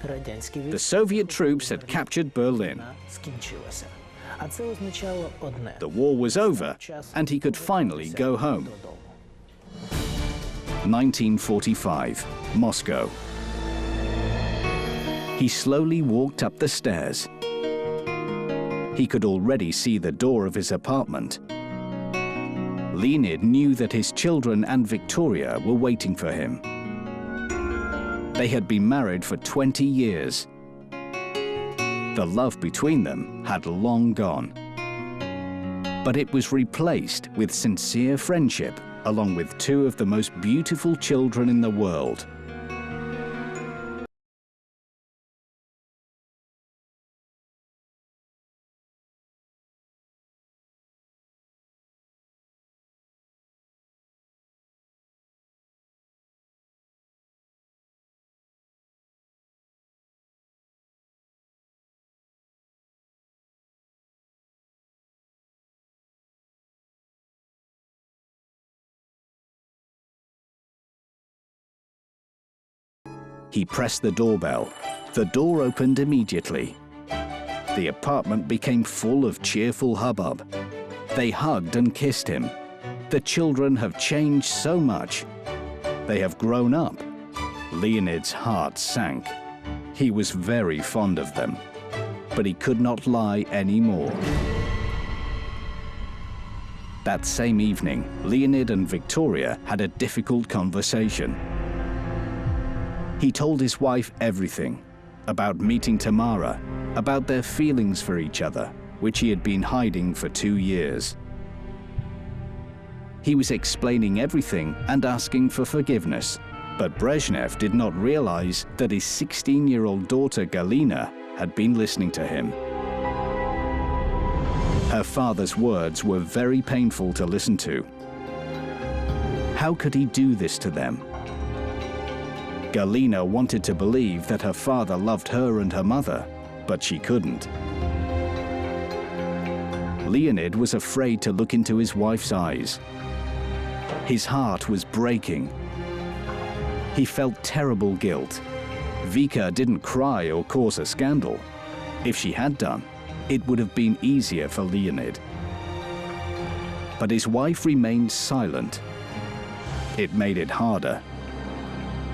The Soviet troops had captured Berlin. The war was over, and he could finally go home. 1945, Moscow. He slowly walked up the stairs. He could already see the door of his apartment. Leonid knew that his children and Victoria were waiting for him. They had been married for 20 years. The love between them had long gone. But it was replaced with sincere friendship, along with 2 of the most beautiful children in the world. He pressed the doorbell. The door opened immediately. The apartment became full of cheerful hubbub. They hugged and kissed him. The children have changed so much. They have grown up. Leonid's heart sank. He was very fond of them, but he could not lie anymore. That same evening, Leonid and Victoria had a difficult conversation. He told his wife everything, about meeting Tamara, about their feelings for each other, which he had been hiding for 2 years. He was explaining everything and asking for forgiveness. But Brezhnev did not realize that his 16-year-old daughter Galina had been listening to him. Her father's words were very painful to listen to. How could he do this to them? Galina wanted to believe that her father loved her and her mother, but she couldn't. Leonid was afraid to look into his wife's eyes. His heart was breaking. He felt terrible guilt. Vika didn't cry or cause a scandal. If she had done, it would have been easier for Leonid. But his wife remained silent. It made it harder.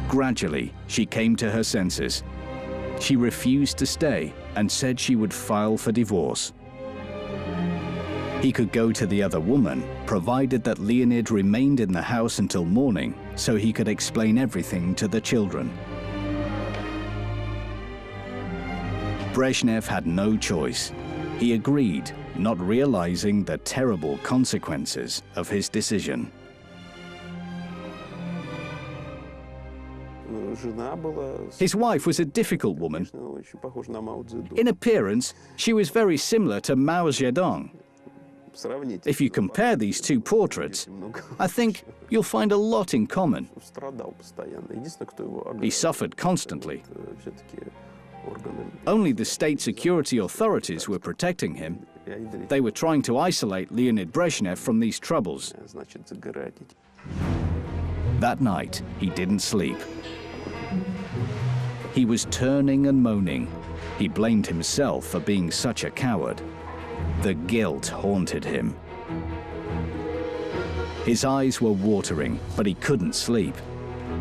Gradually, she came to her senses. She refused to stay and said she would file for divorce. He could go to the other woman, provided that Leonid remained in the house until morning, so he could explain everything to the children. Brezhnev had no choice. He agreed, not realizing the terrible consequences of his decision. His wife was a difficult woman. In appearance, she was very similar to Mao Zedong. If you compare these two portraits, I think you'll find a lot in common. He suffered constantly. Only the state security authorities were protecting him. They were trying to isolate Leonid Brezhnev from these troubles. That night, he didn't sleep. He was turning and moaning. He blamed himself for being such a coward. The guilt haunted him. His eyes were watering, but he couldn't sleep.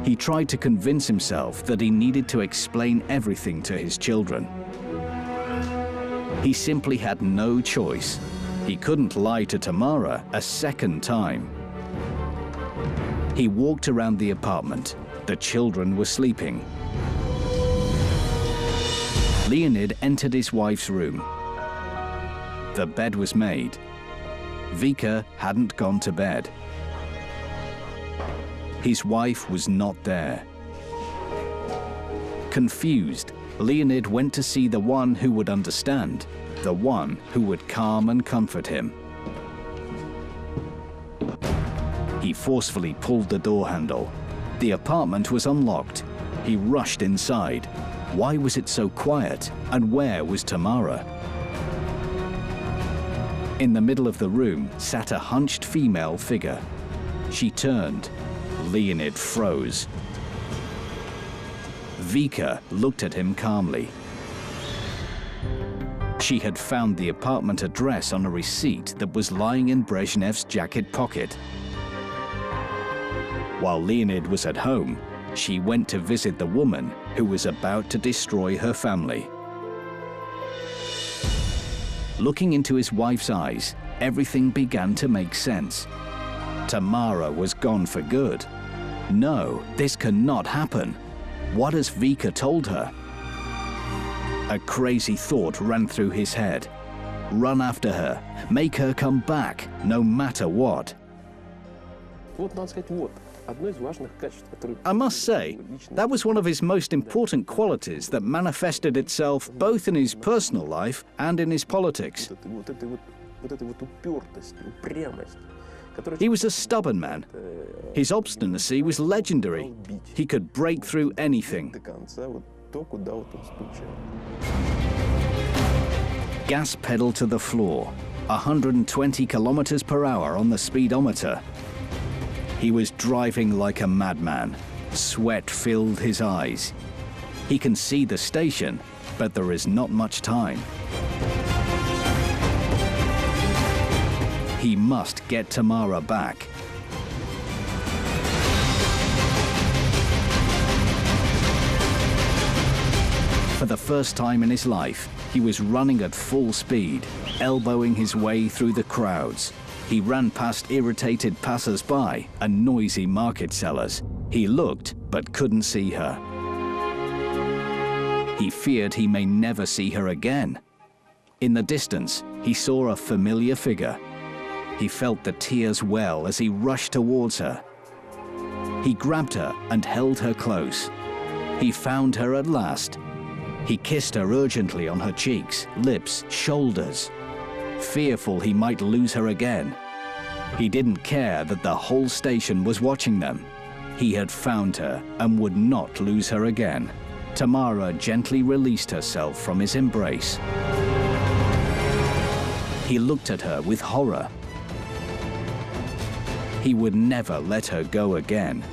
He tried to convince himself that he needed to explain everything to his children. He simply had no choice. He couldn't lie to Tamara a second time. He walked around the apartment. The children were sleeping. Leonid entered his wife's room. The bed was made. Vika hadn't gone to bed. His wife was not there. Confused, Leonid went to see the one who would understand, the one who would calm and comfort him. He forcefully pulled the door handle. The apartment was unlocked. He rushed inside. Why was it so quiet? And where was Tamara? In the middle of the room sat a hunched female figure. She turned. Leonid froze. Vika looked at him calmly. She had found the apartment address on a receipt that was lying in Brezhnev's jacket pocket. While Leonid was at home, she went to visit the woman who was about to destroy her family. Looking into his wife's eyes, everything began to make sense. Tamara was gone for good. No, this cannot happen. What has Vika told her? A crazy thought ran through his head. Run after her, make her come back, no matter what. I must say, that was one of his most important qualities that manifested itself both in his personal life and in his politics. He was a stubborn man. His obstinacy was legendary. He could break through anything. Gas pedal to the floor, 120 kilometers per hour on the speedometer. He was driving like a madman. Sweat filled his eyes. He can see the station, but there is not much time. He must get Tamara back. For the first time in his life, he was running at full speed, elbowing his way through the crowds. He ran past irritated passers-by and noisy market sellers. He looked, but couldn't see her. He feared he may never see her again. In the distance, he saw a familiar figure. He felt the tears well as he rushed towards her. He grabbed her and held her close. He found her at last. He kissed her urgently on her cheeks, lips, shoulders, fearful he might lose her again. He didn't care that the whole station was watching them. He had found her and would not lose her again. Tamara gently released herself from his embrace. He looked at her with horror. He would never let her go again.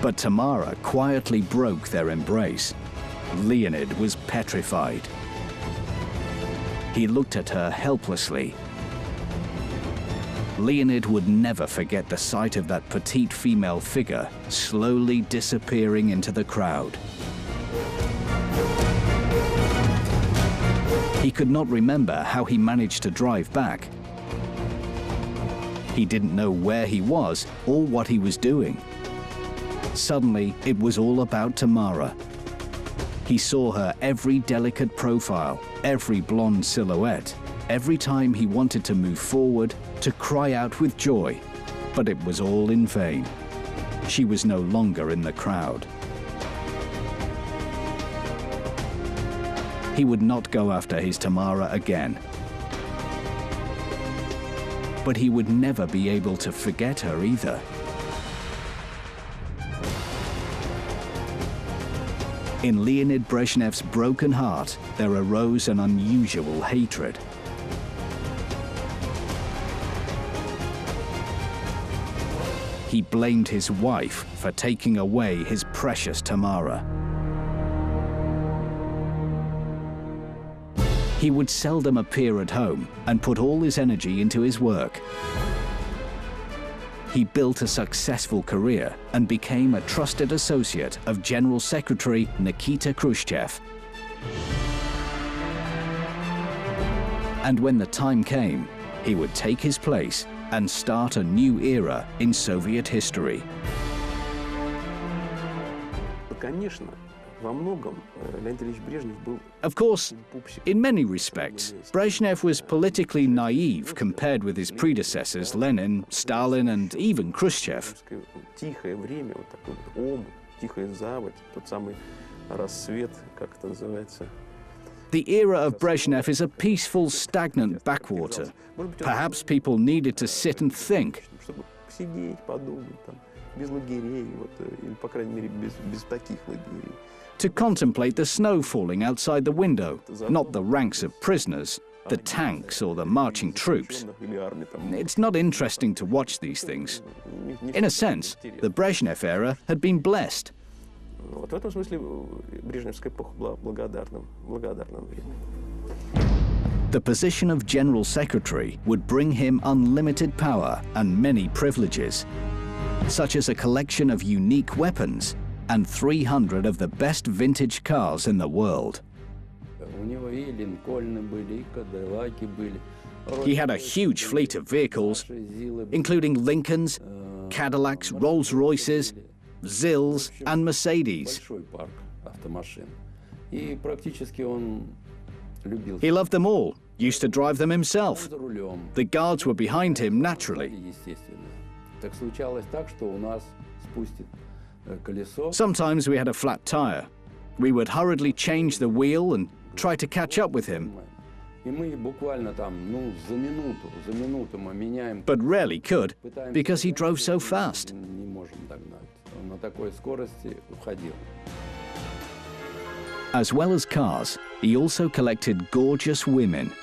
But Tamara quietly broke their embrace. Leonid was petrified. He looked at her helplessly. Leonid would never forget the sight of that petite female figure slowly disappearing into the crowd. He could not remember how he managed to drive back. He didn't know where he was or what he was doing. Suddenly, it was all about Tamara. He saw her every delicate profile, every blonde silhouette, every time he wanted to move forward, to cry out with joy. But it was all in vain. She was no longer in the crowd. He would not go after his Tamara again. But he would never be able to forget her either. In Leonid Brezhnev's broken heart, there arose an unusual hatred. He blamed his wife for taking away his precious Tamara. He would seldom appear at home and put all his energy into his work. He built a successful career and became a trusted associate of General Secretary Nikita Khrushchev. And when the time came, he would take his place and start a new era in Soviet history.
Конечно, во многом Леонид Ильич Брежнев был.
Of course, in many respects, Brezhnev was politically naive compared with his predecessors Lenin, Stalin, and even Khrushchev.
Тихое время, вот такой вот омут, тихая заводь, тот самый рассвет, как это называется.
The era of Brezhnev is a peaceful, stagnant backwater. Perhaps people needed to sit and think.
Чтобы сидеть, подумать, там, без лагерей, вот, или, по крайней мере, без таких лагерей.
To contemplate the snow falling outside the window, not the ranks of prisoners, the tanks or the marching troops. It's not interesting to watch these things. In a sense, the Brezhnev era had been blessed.
Вот в этом смысле Брежневская эпоха была благодарным временем.
The position of General Secretary would bring him unlimited power and many privileges, such as a collection of unique weapons and 300 of the best vintage cars in the world. He had a huge fleet of vehicles, including Lincolns, Cadillacs, Rolls-Royces, Zills, and Mercedes. He loved them all, used to drive them himself. The guards were behind him naturally. Sometimes we had a flat tire. We would hurriedly change the wheel and try to catch up with him, but rarely could because he drove so fast. As well as cars, he also collected gorgeous women.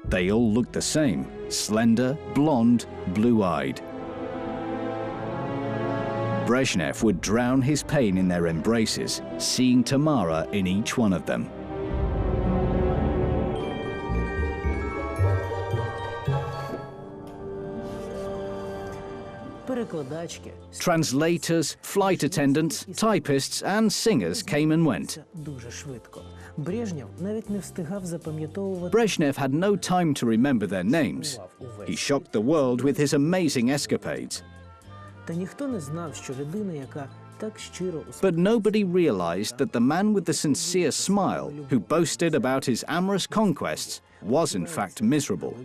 They all looked the same, slender, blonde, blue-eyed. Brezhnev would drown his pain in their embraces, seeing Tamara in each one of them. Translators, flight attendants, typists, and singers came and went. Brezhnev had no time to remember their names. He shocked the world with his amazing escapades. But nobody realized that the man with the sincere smile, who boasted about his amorous conquests, was in fact miserable.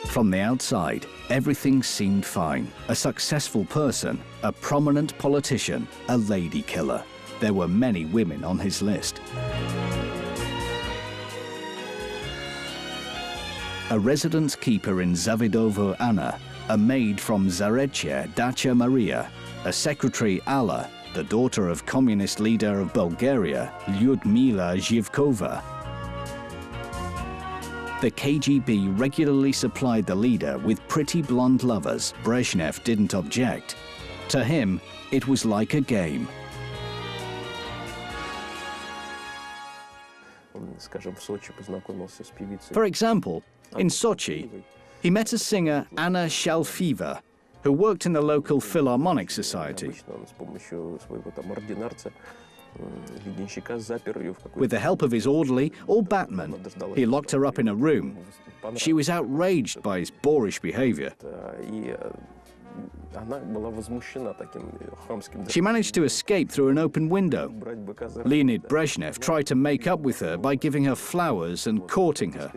From the outside, everything seemed fine. A successful person, a prominent politician, a lady killer. There were many women on his list. A residence keeper in Zavidovo Anna, a maid from Zarechye Dacha Maria, a secretary Alla, the daughter of communist leader of Bulgaria, Lyudmila Zhivkova. The KGB regularly supplied the leader with pretty blonde lovers. Brezhnev didn't object. To him, it was like a game. For example, in Sochi, he met a singer, Anna Shalfieva, who worked in the local Philharmonic Society. With the help of his orderly or batman, he locked her up in a room. She was outraged by his boorish behavior. She managed to escape through an open window. Leonid Brezhnev tried to make up with her by giving her flowers and courting her.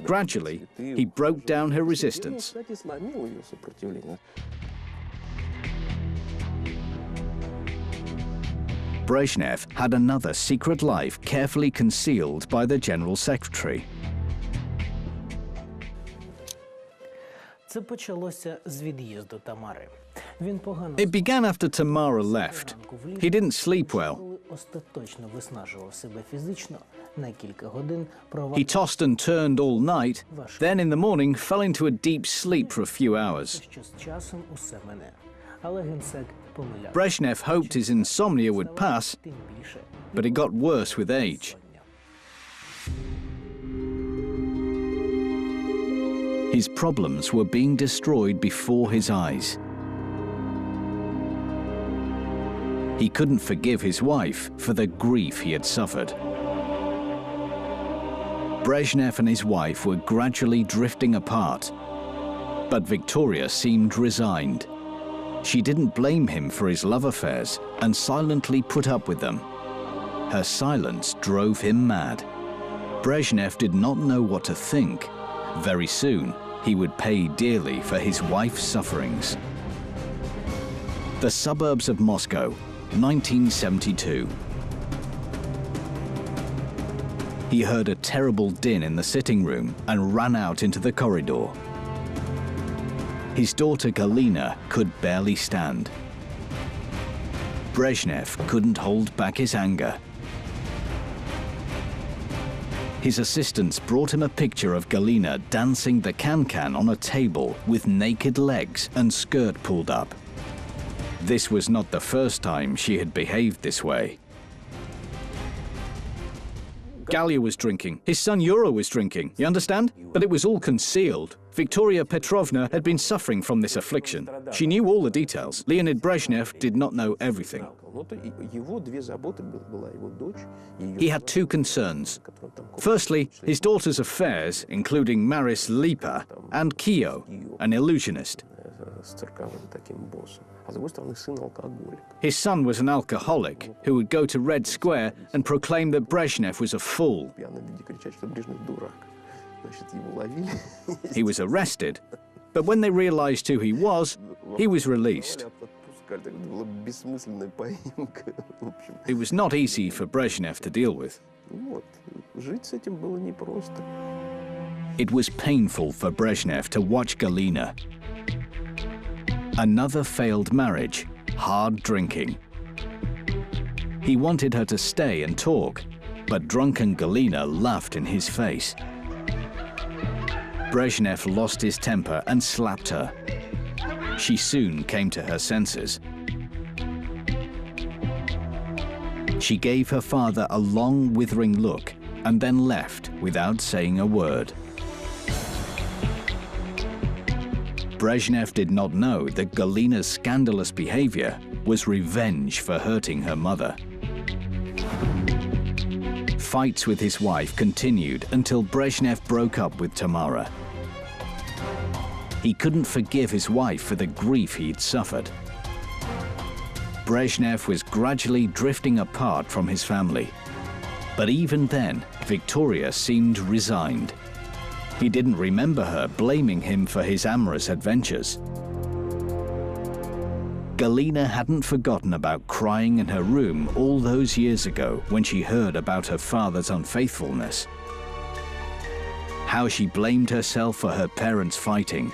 Gradually, he broke down her resistance. Brezhnev had another secret life carefully concealed by the General Secretary. It began after Tamara left. He didn't sleep well. He tossed and turned all night, then in the morning fell into a deep sleep for a few hours. Brezhnev hoped his insomnia would pass, but it got worse with age. His problems were being destroyed before his eyes. He couldn't forgive his wife for the grief he had suffered. Brezhnev and his wife were gradually drifting apart, but Victoria seemed resigned. She didn't blame him for his love affairs and silently put up with them. Her silence drove him mad. Brezhnev did not know what to think. Very soon, he would pay dearly for his wife's sufferings. The suburbs of Moscow, 1972. He heard a terrible din in the sitting room and ran out into the corridor. His daughter Galina could barely stand. Brezhnev couldn't hold back his anger. His assistants brought him a picture of Galina dancing the can-can on a table with naked legs and skirt pulled up. This was not the first time she had behaved this way. Galia was drinking. His son Yura was drinking. You understand? But it was all concealed. Victoria Petrovna had been suffering from this affliction. She knew all the details. Leonid Brezhnev did not know everything. He had two concerns. Firstly, his daughter's affairs, including Maris Lipa and Kio, an illusionist. His son was an alcoholic who would go to Red Square and proclaim that Brezhnev was a fool. He was arrested, but when they realized who he was released. It was not easy for Brezhnev to deal with. It was painful for Brezhnev to watch Galina. Another failed marriage, hard drinking. He wanted her to stay and talk, but drunken Galina laughed in his face. Brezhnev lost his temper and slapped her. She soon came to her senses. She gave her father a long, withering look and then left without saying a word. Brezhnev did not know that Galina's scandalous behavior was revenge for hurting her mother. Fights with his wife continued until Brezhnev broke up with Tamara. He couldn't forgive his wife for the grief he'd suffered. Brezhnev was gradually drifting apart from his family. But even then, Victoria seemed resigned. He didn't remember her blaming him for his amorous adventures. Galina hadn't forgotten about crying in her room all those years ago when she heard about her father's unfaithfulness. How she blamed herself for her parents fighting,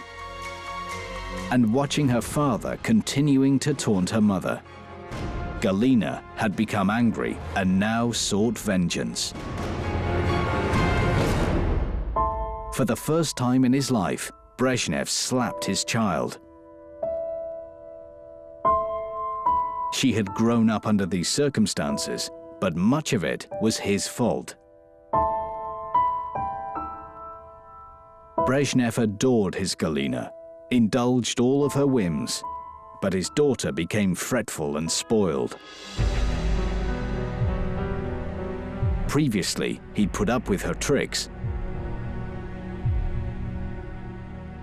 and watching her father continuing to taunt her mother. Galina had become angry and now sought vengeance. For the first time in his life, Brezhnev slapped his child. She had grown up under these circumstances, but much of it was his fault. Brezhnev adored his Galina, indulged all of her whims, but his daughter became fretful and spoiled. Previously, he'd put up with her tricks.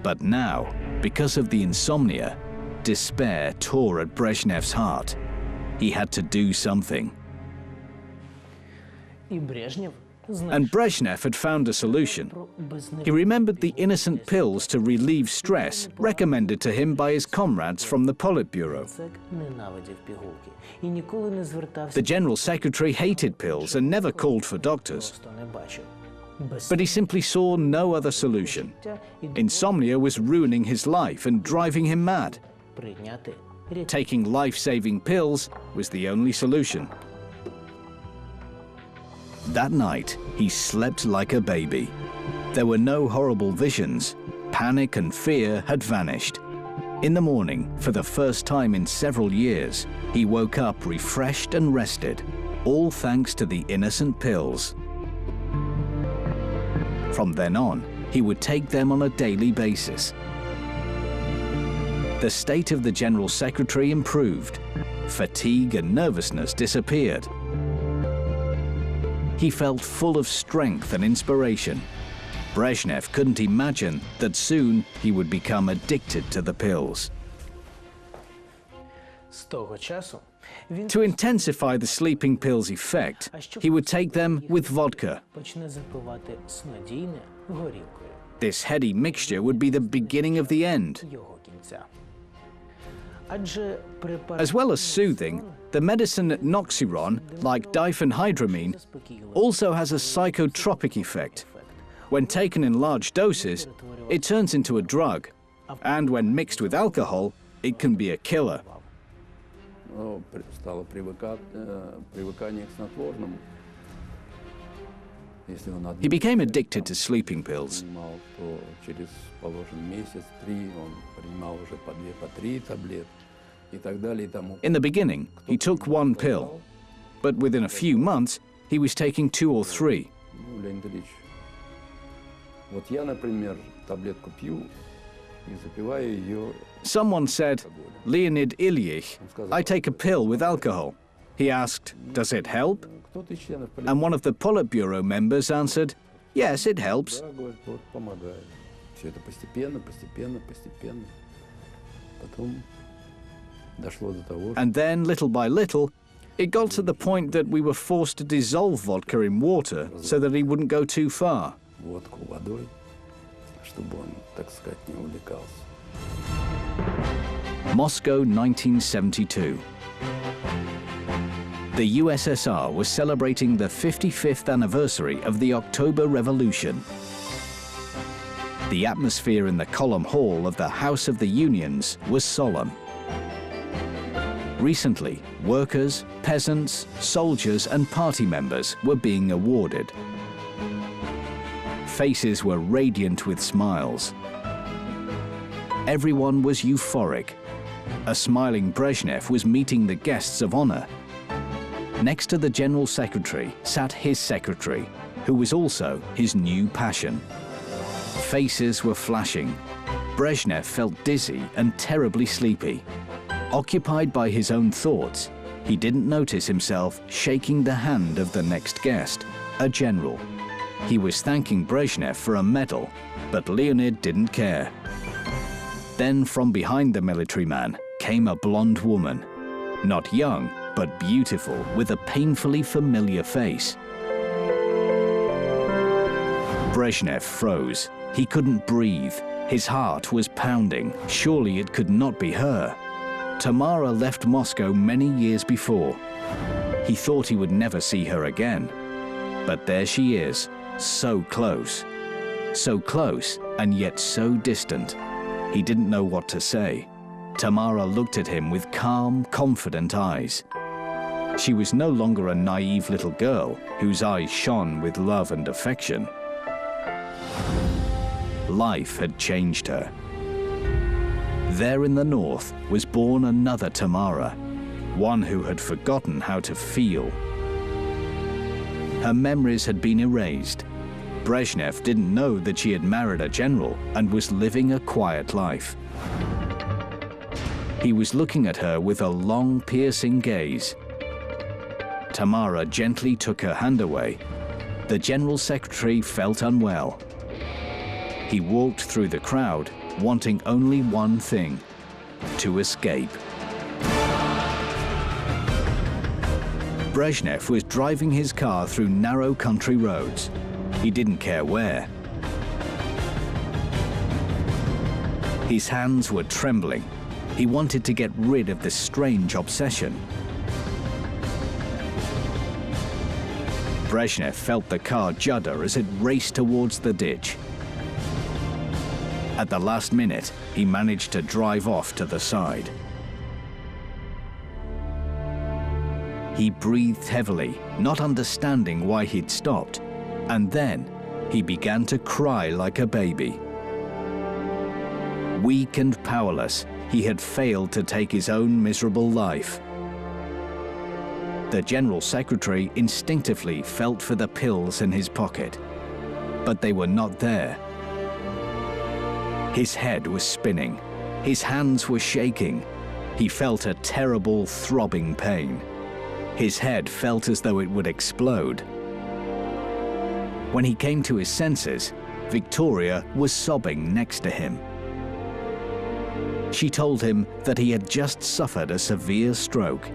But now, because of the insomnia, despair tore at Brezhnev's heart. He had to do something. And Brezhnev had found a solution. He remembered the innocent pills to relieve stress recommended to him by his comrades from the Politburo. The General Secretary hated pills and never called for doctors. But he simply saw no other solution. Insomnia was ruining his life and driving him mad. Taking life-saving pills was the only solution. That night, he slept like a baby. There were no horrible visions. Panic and fear had vanished. In the morning, for the first time in several years, he woke up refreshed and rested, all thanks to the innocent pills. From then on, he would take them on a daily basis. The state of the General Secretary improved. Fatigue and nervousness disappeared. He felt full of strength and inspiration. Brezhnev couldn't imagine that soon he would become addicted to the pills. To intensify the sleeping pills' effect, he would take them with vodka. This heady mixture would be the beginning of the end. As well as soothing, the medicine Noxiron, like diphenhydramine, also has a psychotropic effect. When taken in large doses, it turns into a drug, and when mixed with alcohol, it can be a killer. He became addicted to sleeping pills. In the beginning, he took one pill, but within a few months, he was taking 2 or 3. Someone said, "Leonid Ilyich, I take a pill with alcohol." He asked, "Does it help?" And one of the Politburo members answered, "Yes, it helps." And then, little by little, it got to the point that we were forced to dissolve vodka in water so that he wouldn't go too far. Moscow, 1972. The USSR was celebrating the 55th anniversary of the October Revolution. The atmosphere in the Column Hall of the House of the Unions was solemn. Recently, workers, peasants, soldiers, and party members were being awarded. Faces were radiant with smiles. Everyone was euphoric. A smiling Brezhnev was meeting the guests of honor. Next to the General Secretary sat his secretary, who was also his new passion. Faces were flashing. Brezhnev felt dizzy and terribly sleepy. Occupied by his own thoughts, he didn't notice himself shaking the hand of the next guest, a general. He was thanking Brezhnev for a medal, but Leonid didn't care. Then from behind the military man came a blonde woman. Not young, but beautiful, with a painfully familiar face. Brezhnev froze. He couldn't breathe. His heart was pounding. Surely it could not be her. Tamara left Moscow many years before. He thought he would never see her again. But there she is, so close. So close, and yet so distant. He didn't know what to say. Tamara looked at him with calm, confident eyes. She was no longer a naive little girl whose eyes shone with love and affection. Life had changed her. There in the north was born another Tamara, one who had forgotten how to feel. Her memories had been erased. Brezhnev didn't know that she had married a general and was living a quiet life. He was looking at her with a long, piercing gaze. Tamara gently took her hand away. The general secretary felt unwell. He walked through the crowd, wanting only one thing: to escape. Brezhnev was driving his car through narrow country roads. He didn't care where. His hands were trembling. He wanted to get rid of this strange obsession. Brezhnev felt the car judder as it raced towards the ditch. At the last minute, he managed to drive off to the side. He breathed heavily, not understanding why he'd stopped. And then he began to cry like a baby. Weak and powerless, he had failed to take his own miserable life. The general secretary instinctively felt for the pills in his pocket, but they were not there. His head was spinning. His hands were shaking. He felt a terrible, throbbing pain. His head felt as though it would explode. When he came to his senses, Victoria was sobbing next to him. She told him that he had just suffered a severe stroke.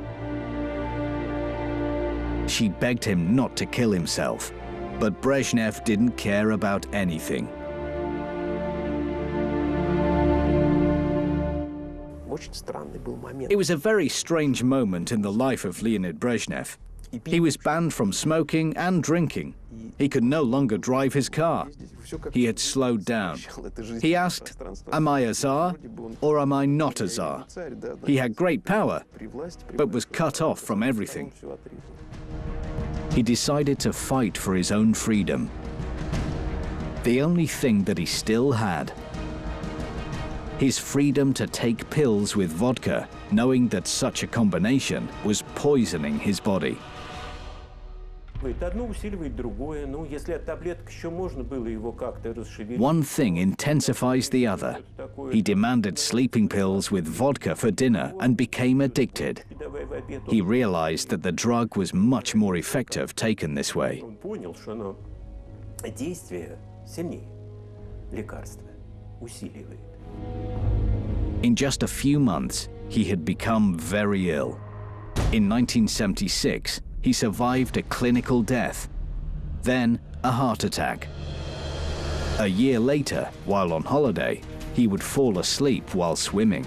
She begged him not to kill himself, but Brezhnev didn't care about anything. It was a very strange moment in the life of Leonid Brezhnev. He was banned from smoking and drinking. He could no longer drive his car. He had slowed down. He asked, "Am I a Tsar or am I not a Tsar?" He had great power, but was cut off from everything. He decided to fight for his own freedom. The only thing that he still had. His freedom to take pills with vodka, knowing that such a combination was poisoning his body. One thing intensifies the other. He demanded sleeping pills with vodka for dinner and became addicted. He realized that the drug was much more effective taken this way. In just a few months, he had become very ill. In 1976, he survived a clinical death, then a heart attack. A year later, while on holiday, he would fall asleep while swimming.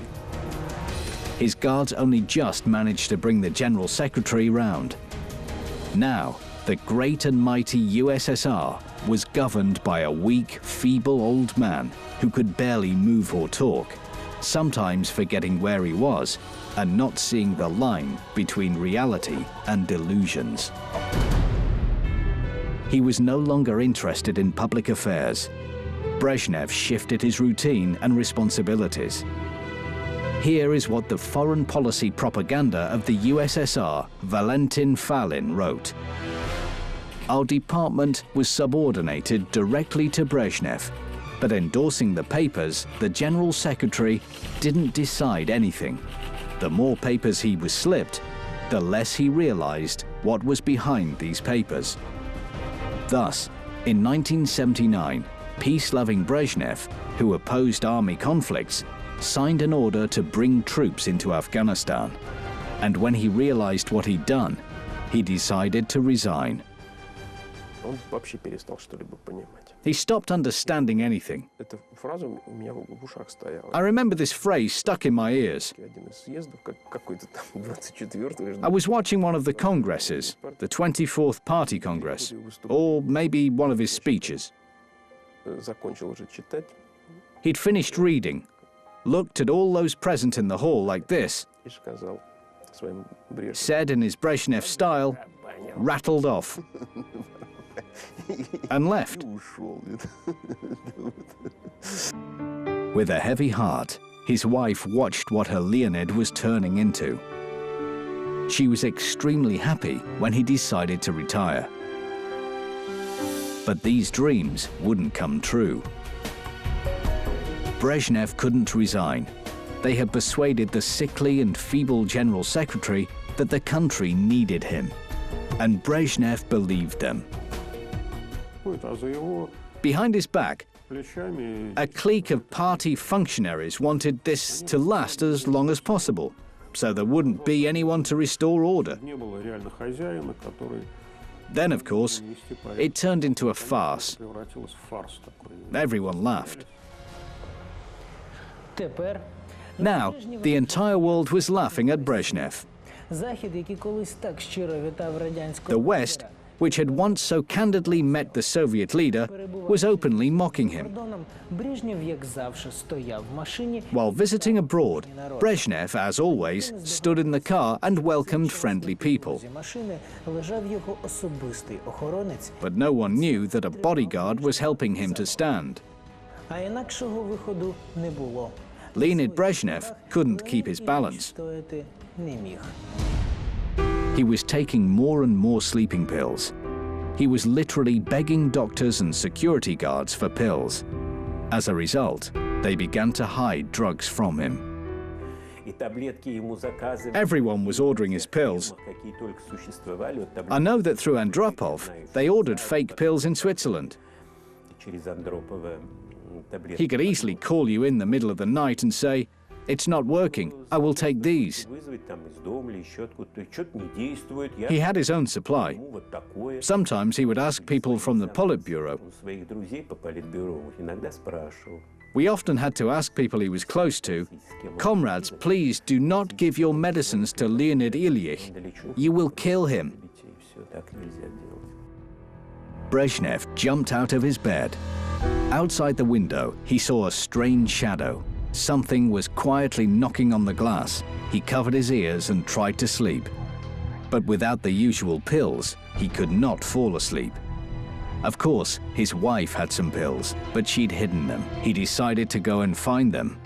His guards only just managed to bring the General Secretary round. Now, the great and mighty USSR was governed by a weak, feeble old man who could barely move or talk, sometimes forgetting where he was and not seeing the line between reality and delusions. He was no longer interested in public affairs. Brezhnev shifted his routine and responsibilities. Here is what the foreign policy propaganda of the USSR, Valentin Falin, wrote. Our department was subordinated directly to Brezhnev, but endorsing the papers, the General Secretary didn't decide anything. The more papers he was slipped, the less he realized what was behind these papers. Thus, in 1979, peace-loving Brezhnev, who opposed army conflicts, signed an order to bring troops into Afghanistan. And when he realized what he'd done, he decided to resign.
Он вообще перестал что-либо понимать.
He stopped understanding anything.
Эта фраза у меня в ушах стояла.
I remember this phrase stuck in my ears.
Один из съездов, какой-то там 24-й.
I was watching one of the congresses, the 24th Party Congress, or maybe one of his speeches.
Закончил уже читать.
He'd finished reading, looked at all those present in the hall like this,
И сказал своим Брежневым.
said in his Brezhnev style, rattled off, and left.
Ушел.
With a heavy heart, his wife watched what her Leonid was turning into. She was extremely happy when he decided to retire. But these dreams wouldn't come true. Brezhnev couldn't resign. They had persuaded the sickly and feeble General Secretary that the country needed him. And Brezhnev believed them.
А за его
Behind his back,
плечами
a clique of party functionaries wanted this to last as long as possible, so there wouldn't be anyone to restore order.
не было реально хозяина, который
Then, of course,
нести порядок.
it turned into a farce.
Превратилось в фарс такой.
Everyone laughed.
Тепер
Now, the entire world was laughing at Brezhnev.
Захід, який колись так щиро вітав радянського
The West, which had once so candidly met the Soviet leader, was openly mocking him.
кордоном, Брежнєв, як завжди, стояв в машині.
While visiting abroad, Brezhnev, as always, stood in the car and welcomed friendly people.
Зі машини лежав його особистий охоронець,
But no one knew that a bodyguard was helping him to stand.
а інакшого виходу не було.
Leonid Brezhnev couldn't keep his balance.
Стояти не міг.
He was taking more and more sleeping pills. He was literally begging doctors and security guards for pills. As a result, they began to hide drugs from him. Everyone was ordering his pills. I know that through Andropov, they ordered fake pills in Switzerland. He could easily call you in the middle of the night and say, "It's not working, I will take these." He had his own supply. Sometimes he would ask people from the Politburo. We often had to ask people he was close to, "Comrades, please do not give your medicines to Leonid Ilyich. You will kill him." Brezhnev jumped out of his bed. Outside the window, he saw a strange shadow. Something was quietly knocking on the glass. He covered his ears and tried to sleep. But without the usual pills, he could not fall asleep. Of course, his wife had some pills, but she'd hidden them. He decided to go and find them.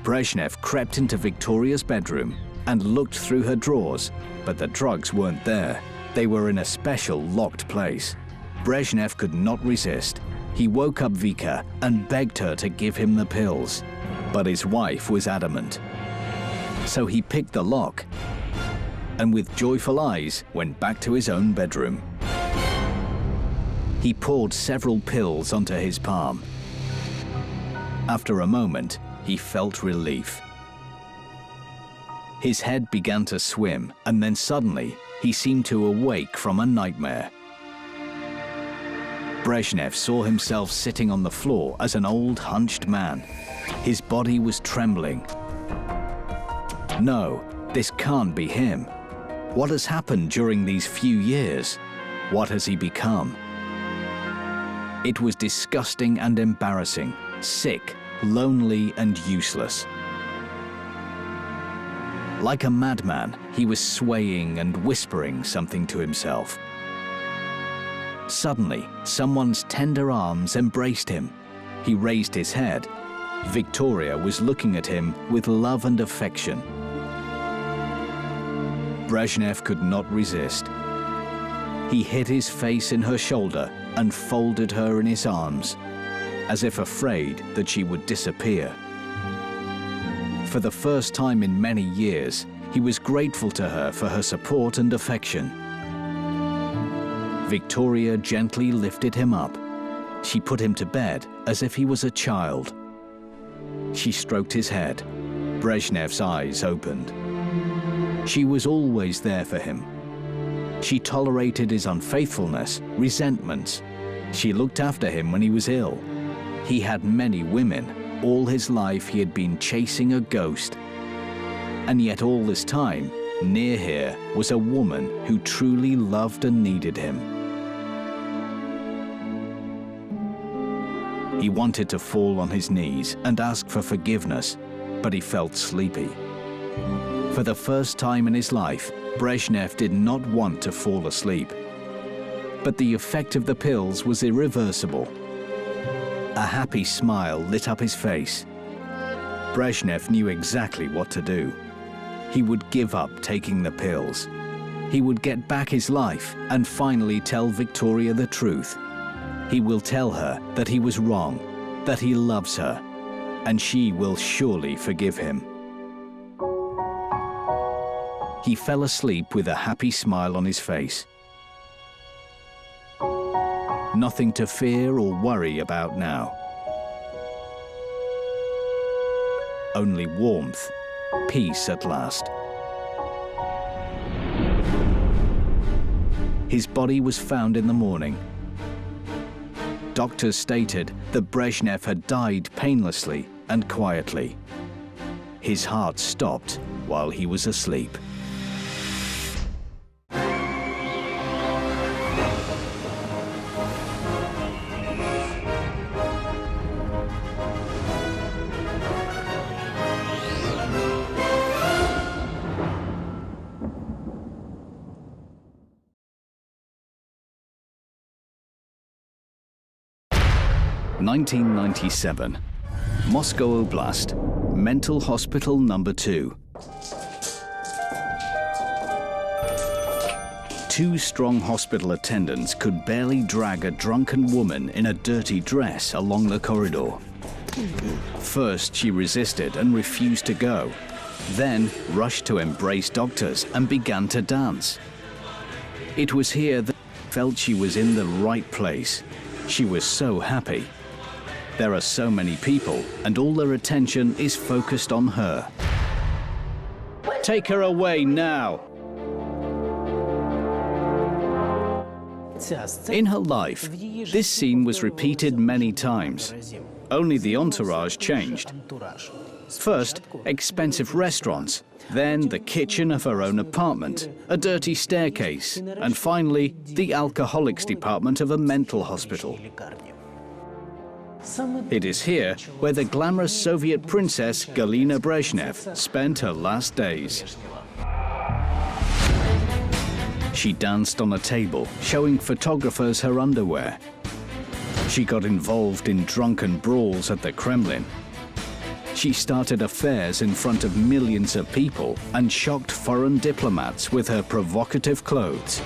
Brezhnev crept into Victoria's bedroom and looked through her drawers, but the drugs weren't there. They were in a special locked place. Brezhnev could not resist. He woke up Vika and begged her to give him the pills. But his wife was adamant. So he picked the lock and with joyful eyes went back to his own bedroom. He poured several pills onto his palm. After a moment, he felt relief. His head began to swim, and then suddenly he seemed to awake from a nightmare. Brezhnev saw himself sitting on the floor as an old, hunched man. His body was trembling. No, this can't be him. What has happened during these few years? What has he become? It was disgusting and embarrassing, sick, lonely and useless. Like a madman, he was swaying and whispering something to himself. Suddenly, someone's tender arms embraced him. He raised his head. Victoria was looking at him with love and affection. Brezhnev could not resist. He hid his face in her shoulder and folded her in his arms, as if afraid that she would disappear. For the first time in many years, he was grateful to her for her support and affection. Victoria gently lifted him up. She put him to bed as if he was a child. She stroked his head, Brezhnev's eyes opened. She was always there for him. She tolerated his unfaithfulness, resentments. She looked after him when he was ill. He had many women. All his life he had been chasing a ghost. And yet all this time, near here was a woman who truly loved and needed him. He wanted to fall on his knees and ask for forgiveness, but he felt sleepy. For the first time in his life, Brezhnev did not want to fall asleep. But the effect of the pills was irreversible. A happy smile lit up his face. Brezhnev knew exactly what to do. He would give up taking the pills. He would get back his life and finally tell Victoria the truth. He will tell her that he was wrong, that he loves her, and she will surely forgive him. He fell asleep with a happy smile on his face. Nothing to fear or worry about now. Only warmth, peace at last. His body was found in the morning. Doctors stated that Brezhnev had died painlessly and quietly. His heart stopped while he was asleep. (1997), Moscow Oblast, Mental Hospital Number 2. Two strong hospital attendants could barely drag a drunken woman in a dirty dress along the corridor. First, she resisted and refused to go, then rushed to embrace doctors and began to dance. It was here that she felt she was in the right place. She was so happy. There are so many people, and all their attention is focused on her. Take her away now! In her life, this scene was repeated many times. Only the entourage changed. First, expensive restaurants, then the kitchen of her own apartment, a dirty staircase, and finally, the alcoholics department of a mental hospital. It is here where the glamorous Soviet princess Galina Brezhnev spent her last days. She danced on a table, showing photographers her underwear. She got involved in drunken brawls at the Kremlin. She started affairs in front of millions of people and shocked foreign diplomats with her provocative clothes.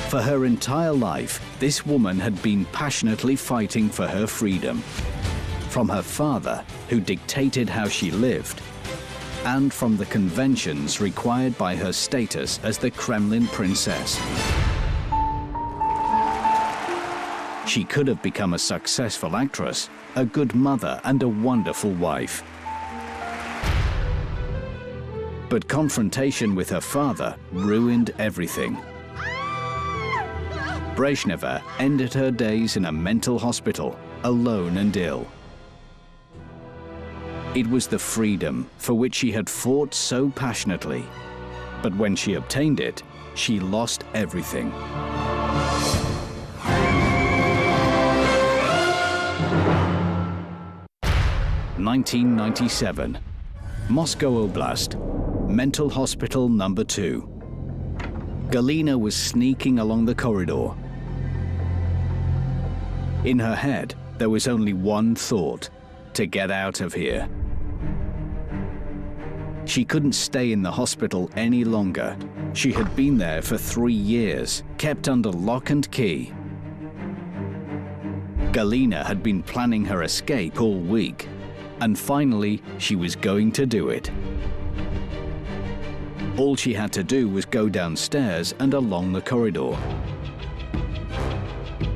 For her entire life, this woman had been passionately fighting for her freedom. From her father, who dictated how she lived, and from the conventions required by her status as the Kremlin princess. She could have become a successful actress, a good mother, and a wonderful wife. But confrontation with her father ruined everything. Brezhneva ended her days in a mental hospital, alone and ill. It was the freedom for which she had fought so passionately. But when she obtained it, she lost everything. (1997), Moscow Oblast, Mental Hospital Number 2. Galina was sneaking along the corridor. In her head, there was only one thought: to get out of here. She couldn't stay in the hospital any longer. She had been there for 3 years, kept under lock and key. Galina had been planning her escape all week, and finally, she was going to do it. All she had to do was go downstairs and along the corridor.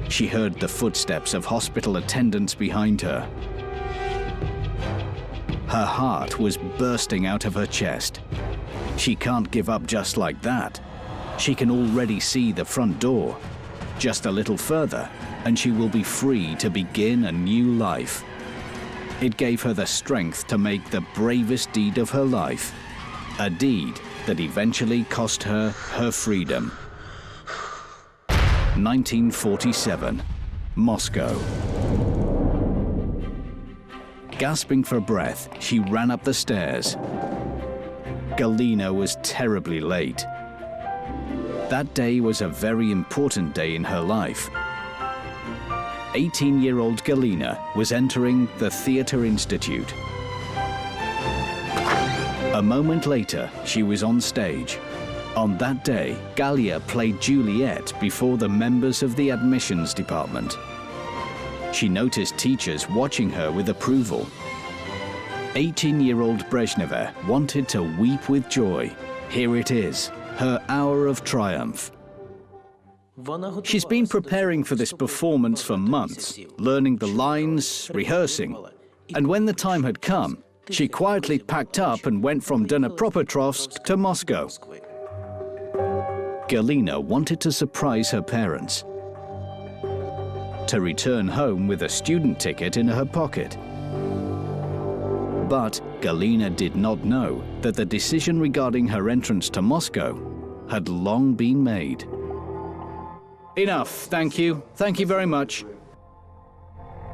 She heard the footsteps of hospital attendants behind her. Her heart was bursting out of her chest. She can't give up just like that. She can already see the front door. Just a little further, and she will be free to begin a new life. It gave her the strength to make the bravest deed of her life, a deed that eventually cost her her freedom. 1947, Moscow. Gasping for breath, she ran up the stairs. Galina was terribly late. That day was a very important day in her life. 18-year-old Galina was entering the Theatre Institute. A moment later, she was on stage. On that day, Galia played Juliet before the members of the admissions department. She noticed teachers watching her with approval. 18-year-old Brezhneva wanted to weep with joy. Here it is, her hour of triumph. She's been preparing for this performance for months, learning the lines, rehearsing. And when the time had come, she quietly packed up and went from Dnipropetrovsk to Moscow. Galina wanted to surprise her parents, to return home with a student ticket in her pocket. But Galina did not know that the decision regarding her entrance to Moscow had long been made. Enough, thank you. Thank you very much.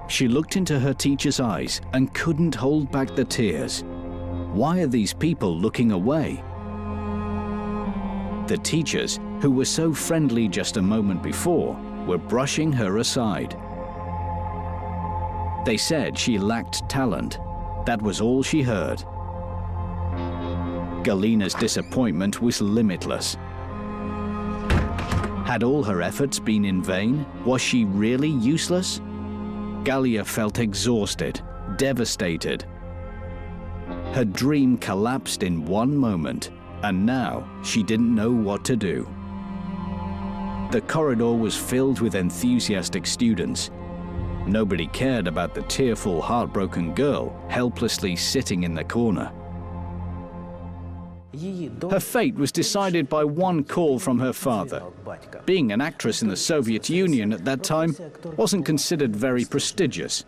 She looked into her teacher's eyes and couldn't hold back the tears. Why are these people looking away? The teachers, who were so friendly just a moment before, were brushing her aside. They said she lacked talent. That was all she heard. Galina's disappointment was limitless. Had all her efforts been in vain? Was she really useless? Galia felt exhausted, devastated. Her dream collapsed in one moment, and now she didn't know what to do. The corridor was filled with enthusiastic students. Nobody cared about the tearful, heartbroken girl helplessly sitting in the corner. Her fate was decided by one call from her father. Being an actress in the Soviet Union at that time wasn't considered very prestigious,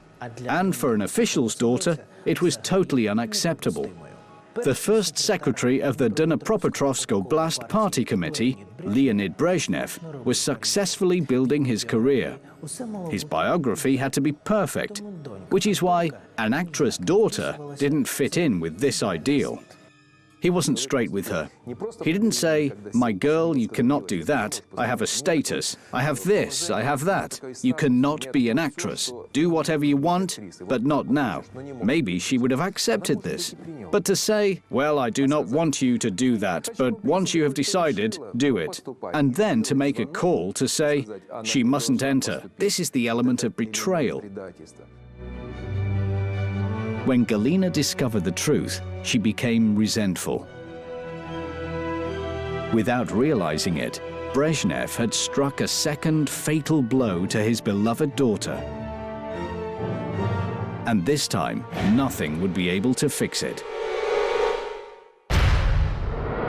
and for an official's daughter, it was totally unacceptable. The first secretary of the Dnipropetrovsk Oblast Party Committee, Leonid Brezhnev, was successfully building his career. His biography had to be perfect, which is why an actress' daughter didn't fit in with this ideal. He wasn't straight with her. He didn't say, "My girl, you cannot do that. I have a status. I have this, I have that. You cannot be an actress. Do whatever you want, but not now." Maybe she would have accepted this. But to say, "Well, I do not want you to do that, but once you have decided, do it." And then to make a call to say, "She mustn't enter." This is the element of betrayal. When Galina discovered the truth, she became resentful. Without realizing it, Brezhnev had struck a second fatal blow to his beloved daughter. And this time, nothing would be able to fix it.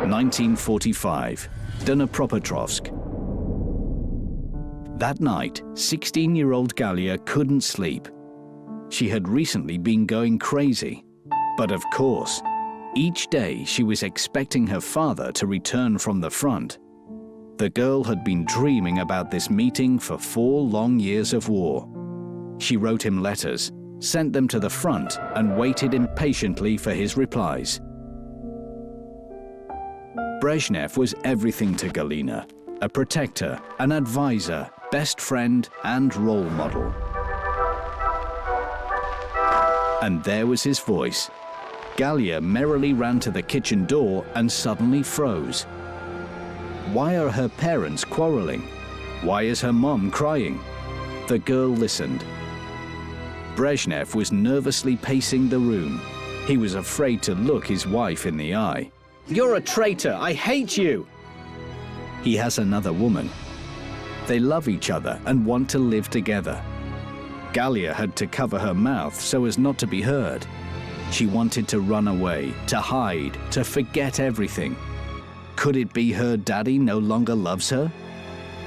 1945, Dnipropetrovsk. That night, 16-year-old Galia couldn't sleep. She had recently been going crazy. But of course, each day she was expecting her father to return from the front. The girl had been dreaming about this meeting for 4 long years of war. She wrote him letters, sent them to the front, and waited impatiently for his replies. Brezhnev was everything to Galina, a protector, an advisor, best friend, and role model. And there was his voice. Galia merrily ran to the kitchen door and suddenly froze. Why are her parents quarreling? Why is her mom crying? The girl listened. Brezhnev was nervously pacing the room. He was afraid to look his wife in the eye. "You're a traitor! I hate you!" He has another woman. They love each other and want to live together. Galia had to cover her mouth so as not to be heard. She wanted to run away, to hide, to forget everything. Could it be her daddy no longer loves her?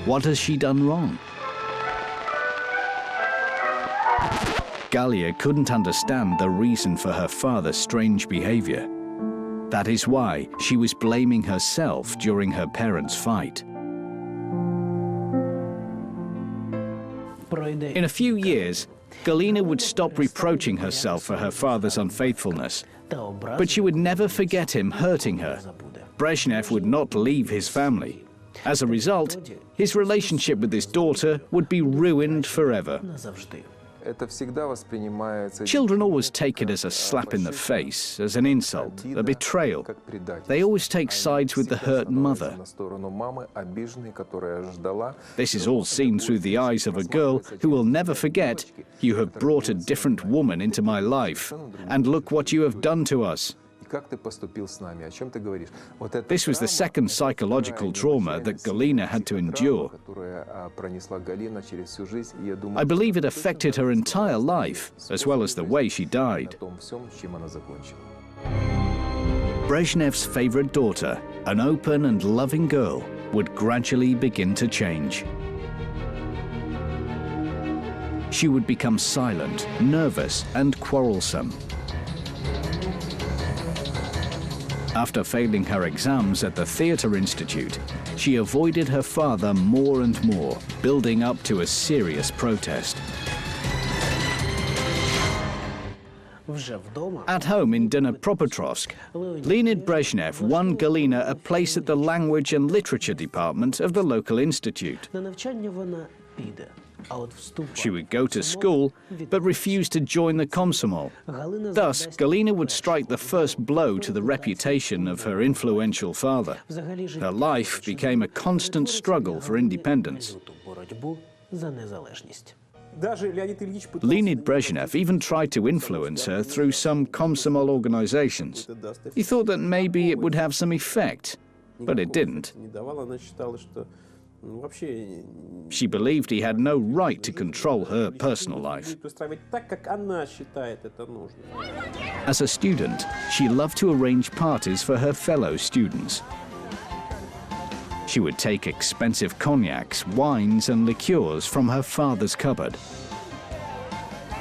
What has she done wrong? Galia couldn't understand the reason for her father's strange behavior. That is why she was blaming herself during her parents' fight. In a few years, Galina would stop reproaching herself for her father's unfaithfulness, but she would never forget him hurting her. Brezhnev would not leave his family. As a result, his relationship with his daughter would be ruined forever. Children always take it as a slap in the face, as an insult, a betrayal. They always take sides with the hurt mother. This is all seen through the eyes of a girl who will never forget, "You have brought a different woman into my life, and look what you have done to us." This was the second psychological trauma that Galina had to endure. I believe it affected her entire life, as well as the way she died. Brezhnev's favorite daughter, an open and loving girl, would gradually begin to change. She would become silent, nervous, and quarrelsome. After failing her exams at the Theatre Institute, she avoided her father more and more, building up to a serious protest. At home in Dnipropetrovsk, Leonid Brezhnev won Galina a place at the language and literature department of the local institute. She would go to school, but refused to join the Komsomol. Thus, Galina would strike the first blow to the reputation of her influential father. Her life became a constant struggle for independence. Leonid Brezhnev even tried to influence her through some Komsomol organizations. He thought that maybe it would have some effect, but it didn't. She believed he had no right to control her personal life. As a student, she loved to arrange parties for her fellow students. She would take expensive cognacs, wines, and liqueurs from her father's cupboard.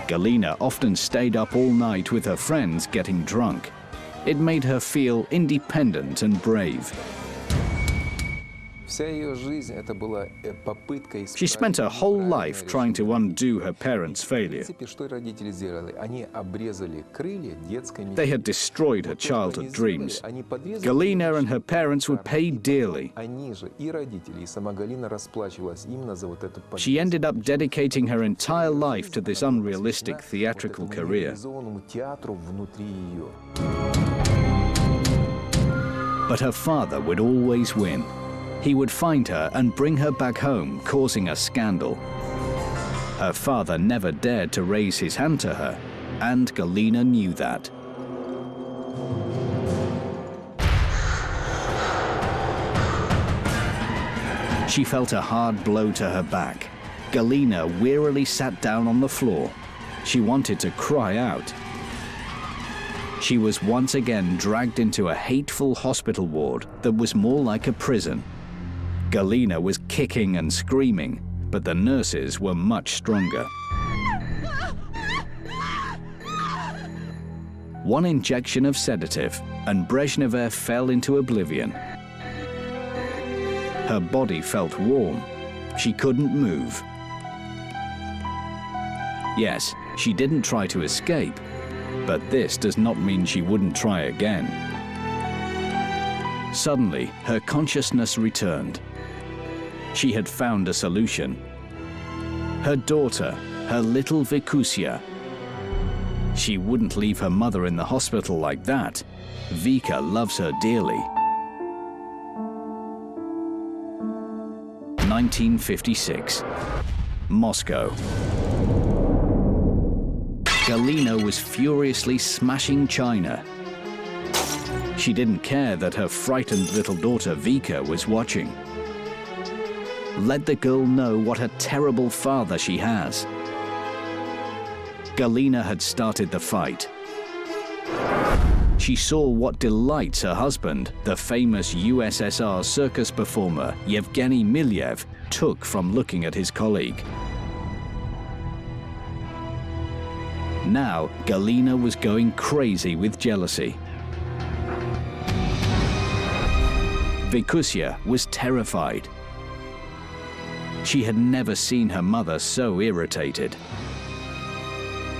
Galina often stayed up all night with her friends getting drunk. It made her feel independent and brave. She spent her whole life trying to undo her parents' failure. They had destroyed her childhood dreams. Galina and her parents would pay dearly. She ended up dedicating her entire life to this unrealistic theatrical career. But her father would always win. He would find her and bring her back home, causing a scandal. Her father never dared to raise his hand to her, and Galina knew that. She felt a hard blow to her back. Galina wearily sat down on the floor. She wanted to cry out. She was once again dragged into a hateful hospital ward that was more like a prison. Galina was kicking and screaming, but the nurses were much stronger. One injection of sedative, and Brezhneva fell into oblivion. Her body felt warm. She couldn't move. Yes, she didn't try to escape, but this does not mean she wouldn't try again. Suddenly, her consciousness returned. She had found a solution. Her daughter, her little Vikusia. She wouldn't leave her mother in the hospital like that. Vika loves her dearly. 1956, Moscow. Galina was furiously smashing china. She didn't care that her frightened little daughter Vika was watching. Let the girl know what a terrible father she has. Galina had started the fight. she saw what delights her husband, the famous USSR circus performer Yevgeny Milyev, took from looking at his colleague. Now, Galina was going crazy with jealousy. Vikusya was terrified. She had never seen her mother so irritated.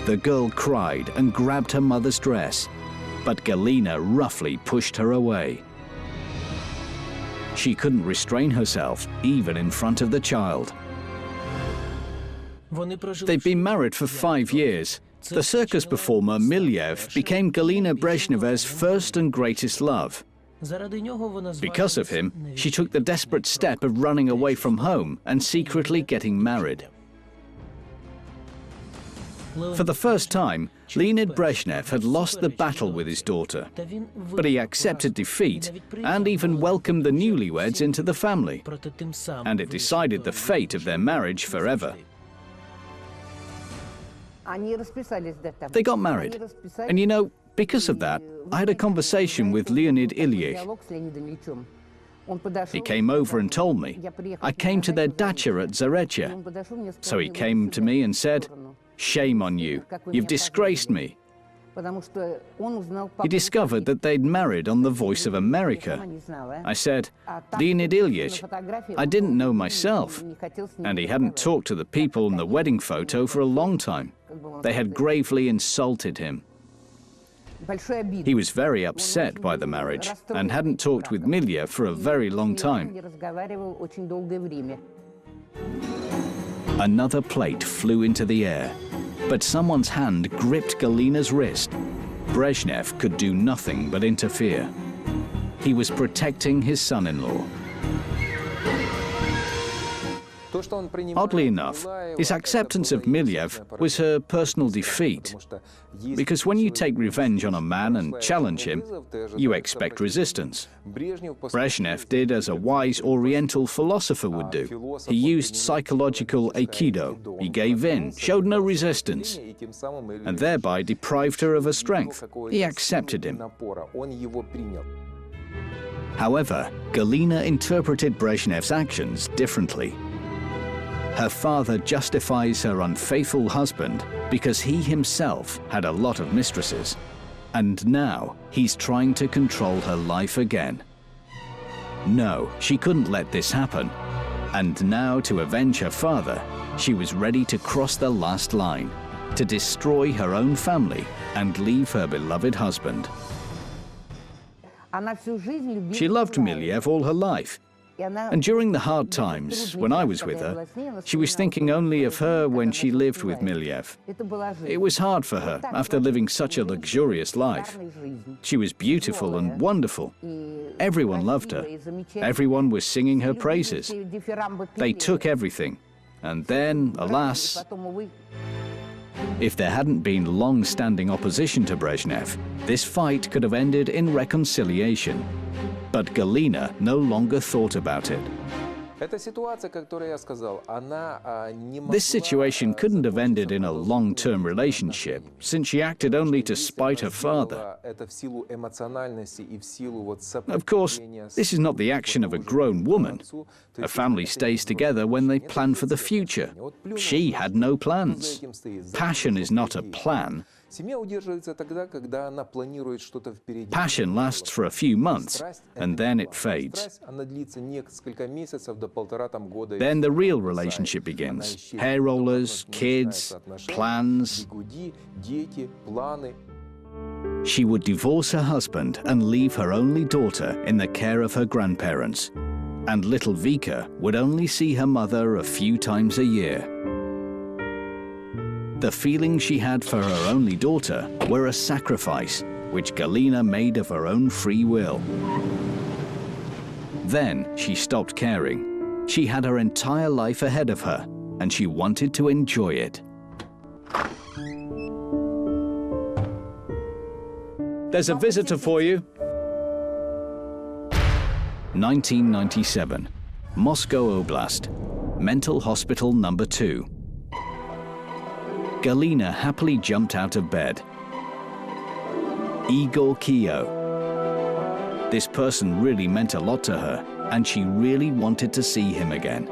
The girl cried and grabbed her mother's dress, but Galina roughly pushed her away. She couldn't restrain herself, even in front of the child. They'd been married for 5 years. The circus performer Milyev became Galina Brezhneva's first and greatest love. Because of him, she took the desperate step of running away from home and secretly getting married. For the first time, Leonid Brezhnev had lost the battle with his daughter, but he accepted defeat and even welcomed the newlyweds into the family, and it decided the fate of their marriage forever. They got married, and you know, because of that, I had a conversation with Leonid Ilyich. He came over and told me. I came to their dacha at Zarechya. So he came to me and said, "Shame on you, you've disgraced me." He discovered that they'd married on The Voice of America. I said, "Leonid Ilyich, I didn't know myself." And he hadn't talked to the people in the wedding photo for a long time. They had gravely insulted him. He was very upset by the marriage and hadn't talked with Milyev for a very long time. Another plate flew into the air, but someone's hand gripped Galina's wrist. Brezhnev could do nothing but interfere. He was protecting his son-in-law. Oddly enough, his acceptance of Milyev was her personal defeat, because when you take revenge on a man and challenge him, you expect resistance. Brezhnev did as a wise Oriental philosopher would do. He used psychological aikido. He gave in, showed no resistance, and thereby deprived her of her strength. He accepted him. However, Galina interpreted Brezhnev's actions differently. Her father justifies her unfaithful husband because he himself had a lot of mistresses. And now he's trying to control her life again. No, she couldn't let this happen. And now, to avenge her father, she was ready to cross the last line, to destroy her own family and leave her beloved husband. She loved Milyev all her life. And during the hard times, when I was with her, she was thinking only of her when she lived with Milyev. It was hard for her after living such a luxurious life. She was beautiful and wonderful. Everyone loved her. Everyone was singing her praises. They took everything. And then, alas, if there hadn't been long-standing opposition to Brezhnev, this fight could have ended in reconciliation. But Galina no longer thought about it. This situation couldn't have ended in a long-term relationship, since she acted only to spite her father. Of course, this is not the action of a grown woman. A family stays together when they plan for the future. She had no plans. Passion is not a plan. Passion lasts for a few months, and then it fades. Then the real relationship begins. Hair rollers, kids, plans. She would divorce her husband and leave her only daughter in the care of her grandparents. And little Vika would only see her mother a few times a year. The feelings she had for her only daughter were a sacrifice, which Galina made of her own free will. Then she stopped caring. She had her entire life ahead of her, and she wanted to enjoy it. There's a visitor for you. 1997, Moscow Oblast, Mental Hospital number 2. Galina happily jumped out of bed. Igor Kio. This person really meant a lot to her, and she really wanted to see him again.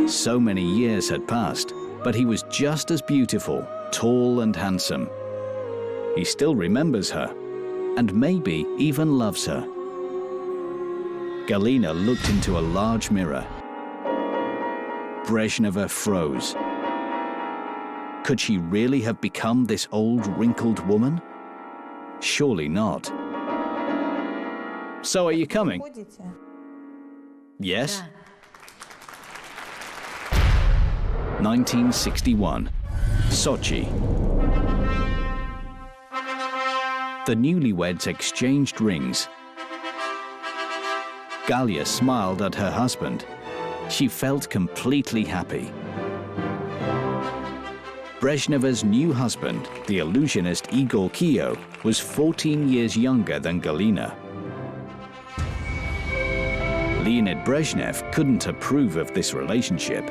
So many years had passed, but he was just as beautiful, tall and handsome. He still remembers her, and maybe even loves her. Galina looked into a large mirror. Brezhneva froze. Could she really have become this old, wrinkled woman? Surely not. So are you coming? Yes. 1961, Sochi. The newlyweds exchanged rings. Galia smiled at her husband. She felt completely happy. Brezhneva's new husband, the illusionist Igor Kio, was 14 years younger than Galina. Leonid Brezhnev couldn't approve of this relationship.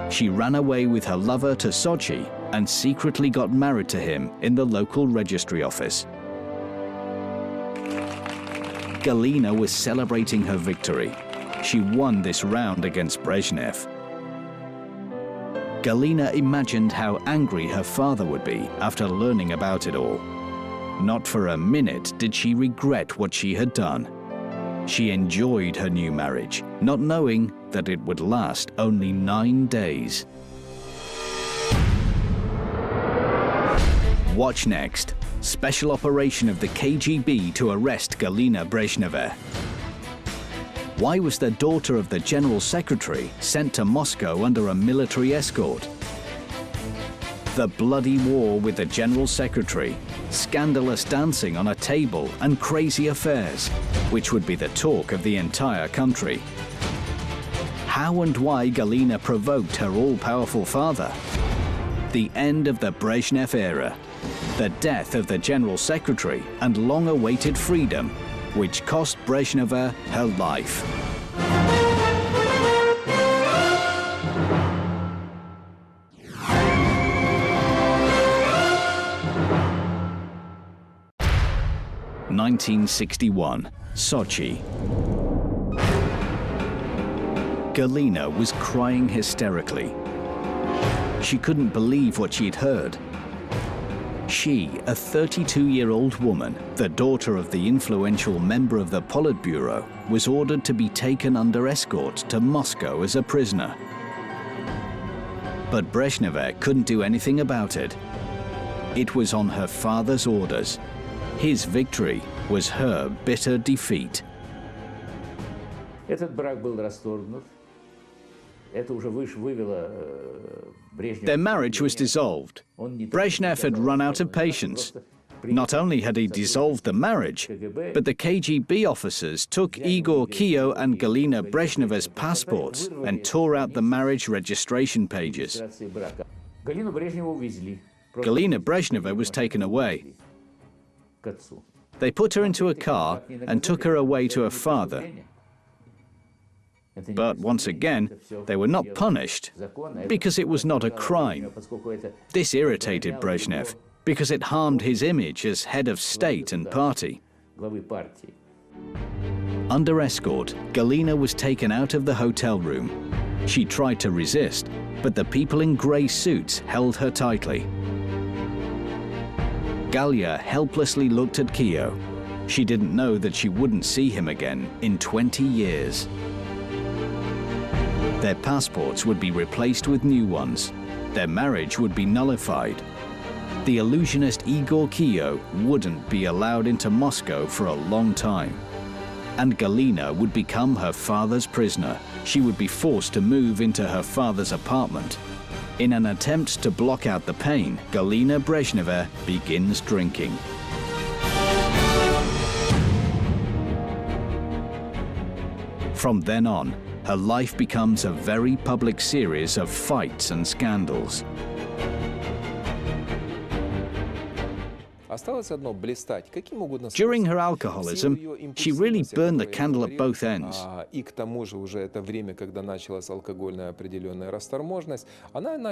She ran away with her lover to Sochi and secretly got married to him in the local registry office. Galina was celebrating her victory. She won this round against Brezhnev. Galina imagined how angry her father would be after learning about it all. Not for a minute did she regret what she had done. She enjoyed her new marriage, not knowing that it would last only 9 days. Watch next. Special operation of the KGB to arrest Galina Brezhneva. Why was the daughter of the General Secretary sent to Moscow under a military escort? The bloody war with the General Secretary, scandalous dancing on a table and crazy affairs, which would be the talk of the entire country. How and why Galina provoked her all-powerful father. The end of the Brezhnev era. The death of the General Secretary and long-awaited freedom, which cost Brezhneva her life. (1961) Sochi. Galina was crying hysterically. She couldn't believe what she'd heard. She, a 32-year-old woman, the daughter of the influential member of the Politburo, was ordered to be taken under escort to Moscow as a prisoner. But Brezhneva couldn't do anything about it. It was on her father's orders. His victory was her bitter defeat.
Этот брак был расторгнут.
Their marriage was dissolved. Brezhnev had run out of patience. Not only had he dissolved the marriage, but the KGB officers took Igor Kio and Galina Brezhneva's passports and tore out the marriage registration pages. Galina Brezhneva was taken away. They put her into a car and took her away to her father. But once again, they were not punished because it was not a crime. This irritated Brezhnev because it harmed his image as head of state and party. Under escort, Galina was taken out of the hotel room. She tried to resist, but the people in grey suits held her tightly. Galia helplessly looked at Kio. She didn't know that she wouldn't see him again in 20 years. Their passports would be replaced with new ones. Their marriage would be nullified. The illusionist Igor Kio wouldn't be allowed into Moscow for a long time. And Galina would become her father's prisoner. She would be forced to move into her father's apartment. In an attempt to block out the pain, Galina Brezhneva begins drinking. From then on, her life becomes a very public series of fights and scandals. During her alcoholism, she really burned the candle at both ends.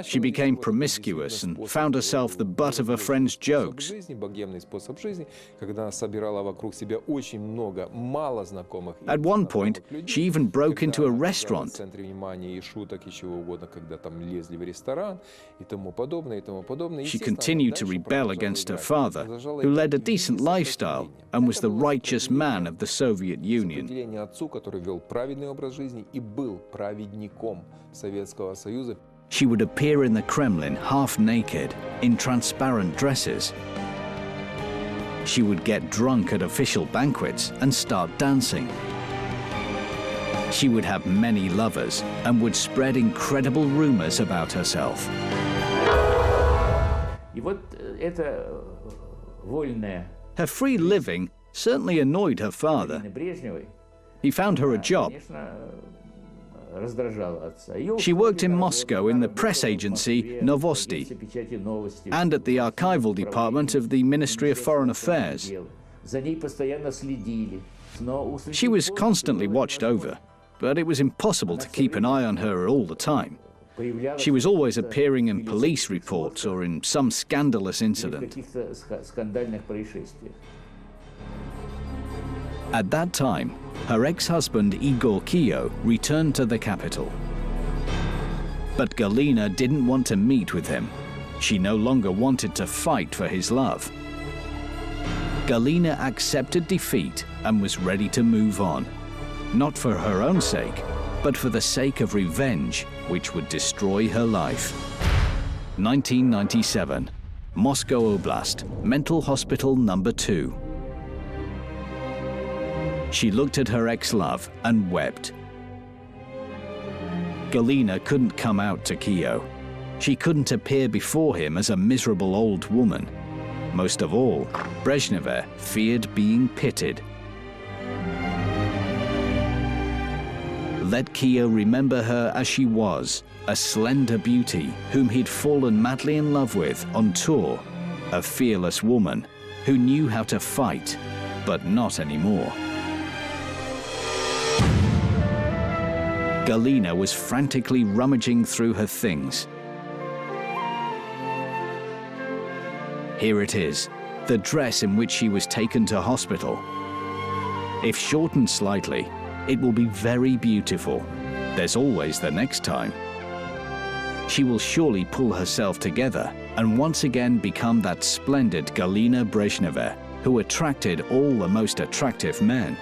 She became promiscuous and found herself the butt of her friends' jokes. At one point, she even broke into a restaurant. She continued to rebel against her father, who led a decent lifestyle and was the righteous man of the Soviet Union. She would appear in the Kremlin half naked, in transparent dresses. She would get drunk at official banquets and start dancing. She would have many lovers and would spread incredible rumors about herself. Her free living certainly annoyed her father. He found her a job. She worked in Moscow in the press agency Novosti and at the archival department of the Ministry of Foreign Affairs. She was constantly watched over, but it was impossible to keep an eye on her all the time. She was always appearing in police reports or in some scandalous incident. At that time, her ex-husband Igor Kio returned to the capital. But Galina didn't want to meet with him. She no longer wanted to fight for his love. Galina accepted defeat and was ready to move on, not for her own sake, but for the sake of revenge, which would destroy her life. 1997, Moscow Oblast, Mental Hospital number 2. She looked at her ex-love and wept. Galina couldn't come out to Kio. She couldn't appear before him as a miserable old woman. Most of all, Brezhneva feared being pitted. Let Kio remember her as she was, a slender beauty whom he'd fallen madly in love with on tour, a fearless woman who knew how to fight, but not anymore. Galina was frantically rummaging through her things. Here it is, the dress in which she was taken to hospital. If shortened slightly, it will be very beautiful. There's always the next time. She will surely pull herself together and once again become that splendid Galina Brezhneva who attracted all the most attractive men.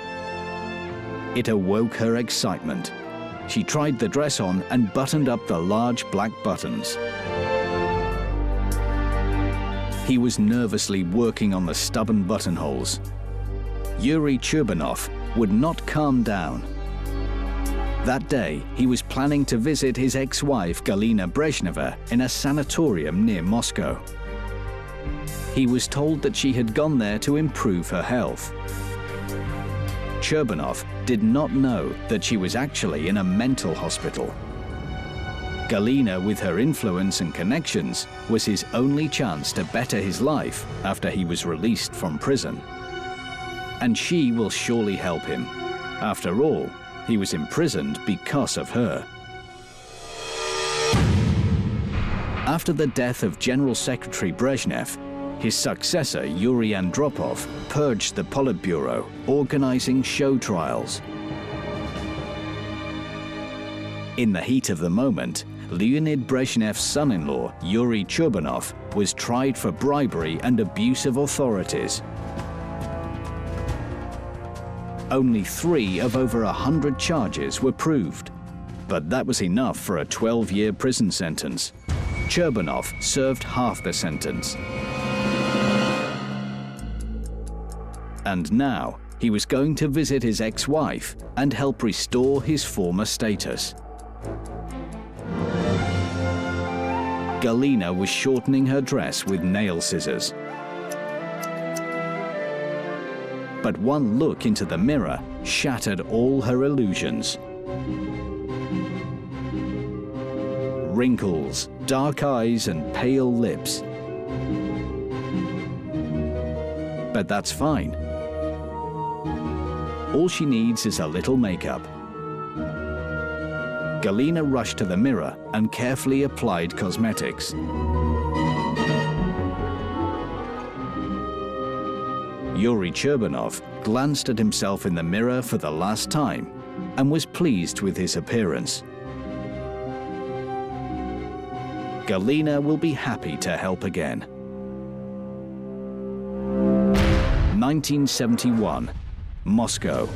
It awoke her excitement. She tried the dress on and buttoned up the large black buttons. He was nervously working on the stubborn buttonholes. Yuri Churbanov would not calm down. That day, he was planning to visit his ex-wife Galina Brezhneva in a sanatorium near Moscow. He was told that she had gone there to improve her health. Churbanov did not know that she was actually in a mental hospital. Galina, with her influence and connections, was his only chance to better his life after he was released from prison. And she will surely help him. After all, he was imprisoned because of her. After the death of General Secretary Brezhnev, his successor, Yuri Andropov, purged the Politburo, organizing show trials. In the heat of the moment, Leonid Brezhnev's son-in-law, Yuri Churbanov, was tried for bribery and abuse of authorities. Only 3 of over 100 charges were proved, but that was enough for a 12-year prison sentence. Churbanov served half the sentence. And now, he was going to visit his ex-wife and help restore his former status. Galina was shortening her dress with nail scissors. But one look into the mirror shattered all her illusions. Wrinkles, dark eyes, and pale lips. but that's fine. All she needs is a little makeup. Galina rushed to the mirror and carefully applied cosmetics. Yuri Cherbanov glanced at himself in the mirror for the last time and was pleased with his appearance. Galina will be happy to help again. 1971, Moscow.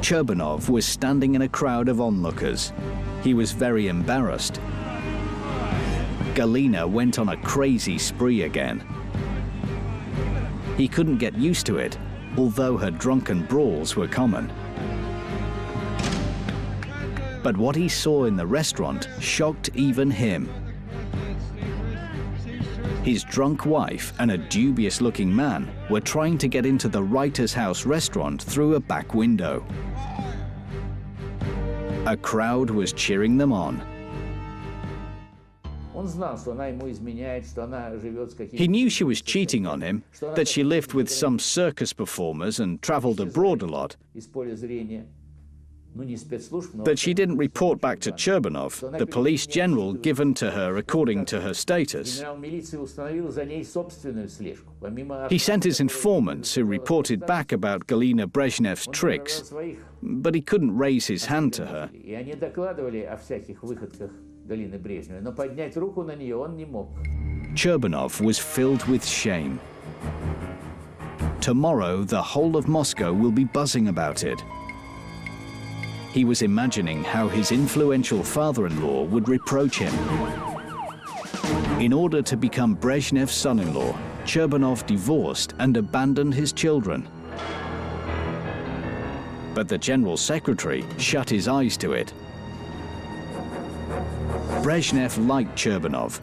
Cherbanov was standing in a crowd of onlookers. He was very embarrassed. Galina went on a crazy spree again. He couldn't get used to it, although her drunken brawls were common. But what he saw in the restaurant shocked even him. His drunk wife and a dubious-looking man were trying to get into the Writer's House restaurant through a back window. A crowd was cheering them on. He knew she was cheating on him, that she lived with some circus performers and traveled abroad a lot. But she didn't report back to Cherbanov, the police general given to her according to her status. He sent his informants who reported back about Galina Brezhnev's tricks, but he couldn't raise his hand to her. Cherbanov was filled with shame. Tomorrow, the whole of Moscow will be buzzing about it. He was imagining how his influential father-in-law would reproach him. In order to become Brezhnev's son-in-law, Cherbanov divorced and abandoned his children. But the general secretary shut his eyes to it. Brezhnev liked Cherbanov,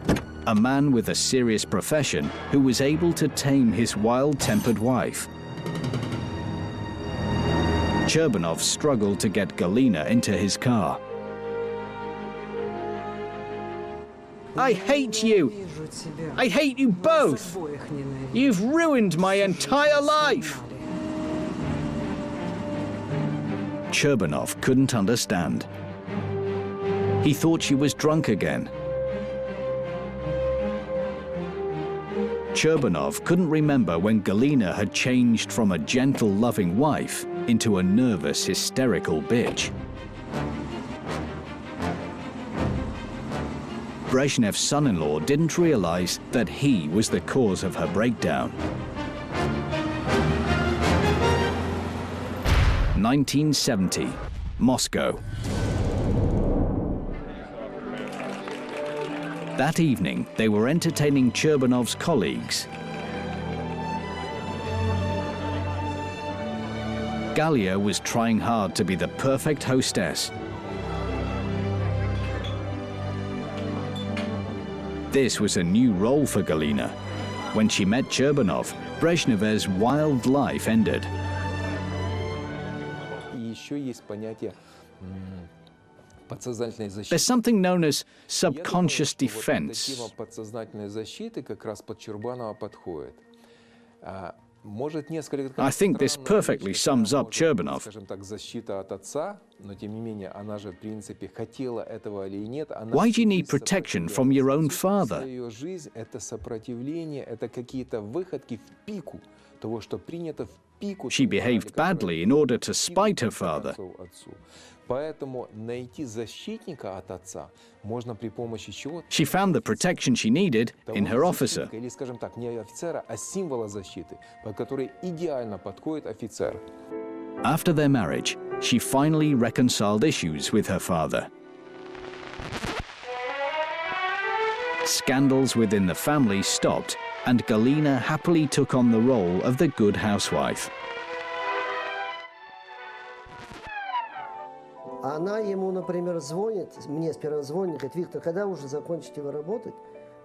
a man with a serious profession who was able to tame his wild-tempered wife. Cherbanov struggled to get Galina into his car. I hate you! I hate you both! You've ruined my entire life! Cherbanov couldn't understand. He thought she was drunk again. Cherbanov couldn't remember when Galina had changed from a gentle, loving wife into a nervous, hysterical bitch. Brezhnev's son-in-law didn't realize that he was the cause of her breakdown. 1970, Moscow. That evening, they were entertaining Cherbanov's colleagues. Galia was trying hard to be the perfect hostess. This was a new role for Galina. When she met Cherbanov, Brezhnev's wild life ended. There's something known as subconscious defense. I think this perfectly sums up Cherbanov. Why do you need protection from your own father? She behaved badly in order to spite her father. She found the protection she needed in her officer. After their marriage, she finally reconciled issues with her father. Scandals within the family stopped, and Galina happily took on the role of the good housewife.
Она ему, например, звонит, мне сперва звонит, говорит: Виктор, когда уже закончите вы работать?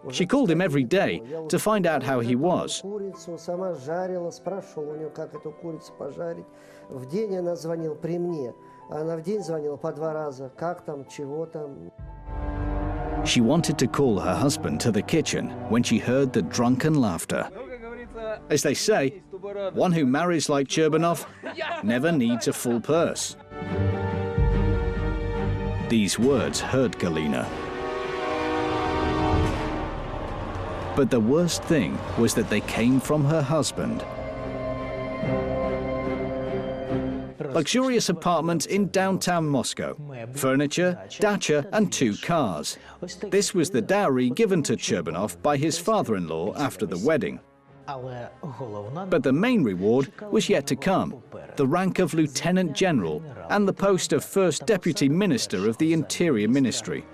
She called him every day to find out how he was.
Курицу сама жарила, спрашивала у нее, как эту курицу пожарить. В день она звонила при мне, она в день звонила по 2 раза, как там, чего там.
She wanted to call her husband to the kitchen when she heard the drunken laughter. As they say, one who marries like Cherbanov never needs a full purse. These words hurt Galina. But the worst thing was that they came from her husband. Luxurious apartment in downtown Moscow, furniture, dacha, and 2 cars. This was the dowry given to Cherbanov by his father-in-law after the wedding. But the main reward was yet to come, the rank of Lieutenant General and the post of First Deputy Minister of the Interior Ministry.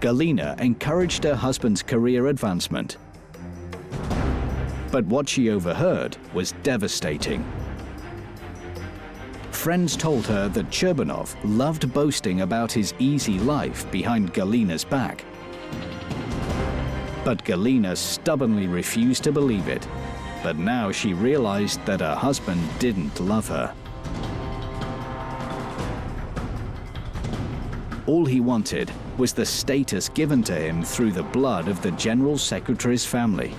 Galina encouraged her husband's career advancement. But what she overheard was devastating. Friends told her that Cherbanov loved boasting about his easy life behind Galina's back. But Galina stubbornly refused to believe it. But now she realized that her husband didn't love her. All he wanted was the status given to him through the blood of the General Secretary's family.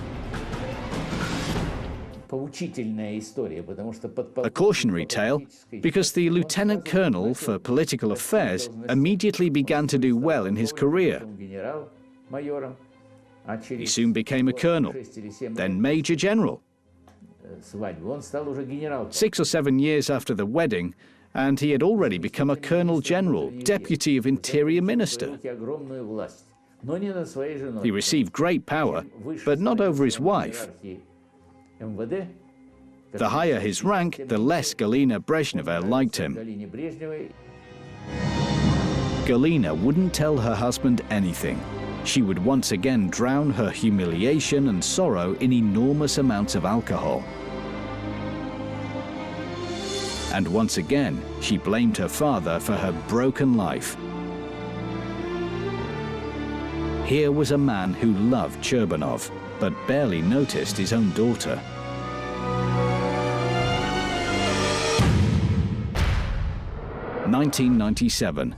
A cautionary tale, because the Lieutenant Colonel for Political Affairs immediately began to do well in his career. He soon became a colonel, then Major General. 6 or 7 years after the wedding, and he had already become a Colonel General, Deputy of Interior Minister. He received great power, but not over his wife. The higher his rank, the less Galina Brezhneva liked him. Galina wouldn't tell her husband anything. She would once again drown her humiliation and sorrow in enormous amounts of alcohol. And once again, she blamed her father for her broken life. Here was a man who loved Cherbanov, but barely noticed his own daughter. (1997),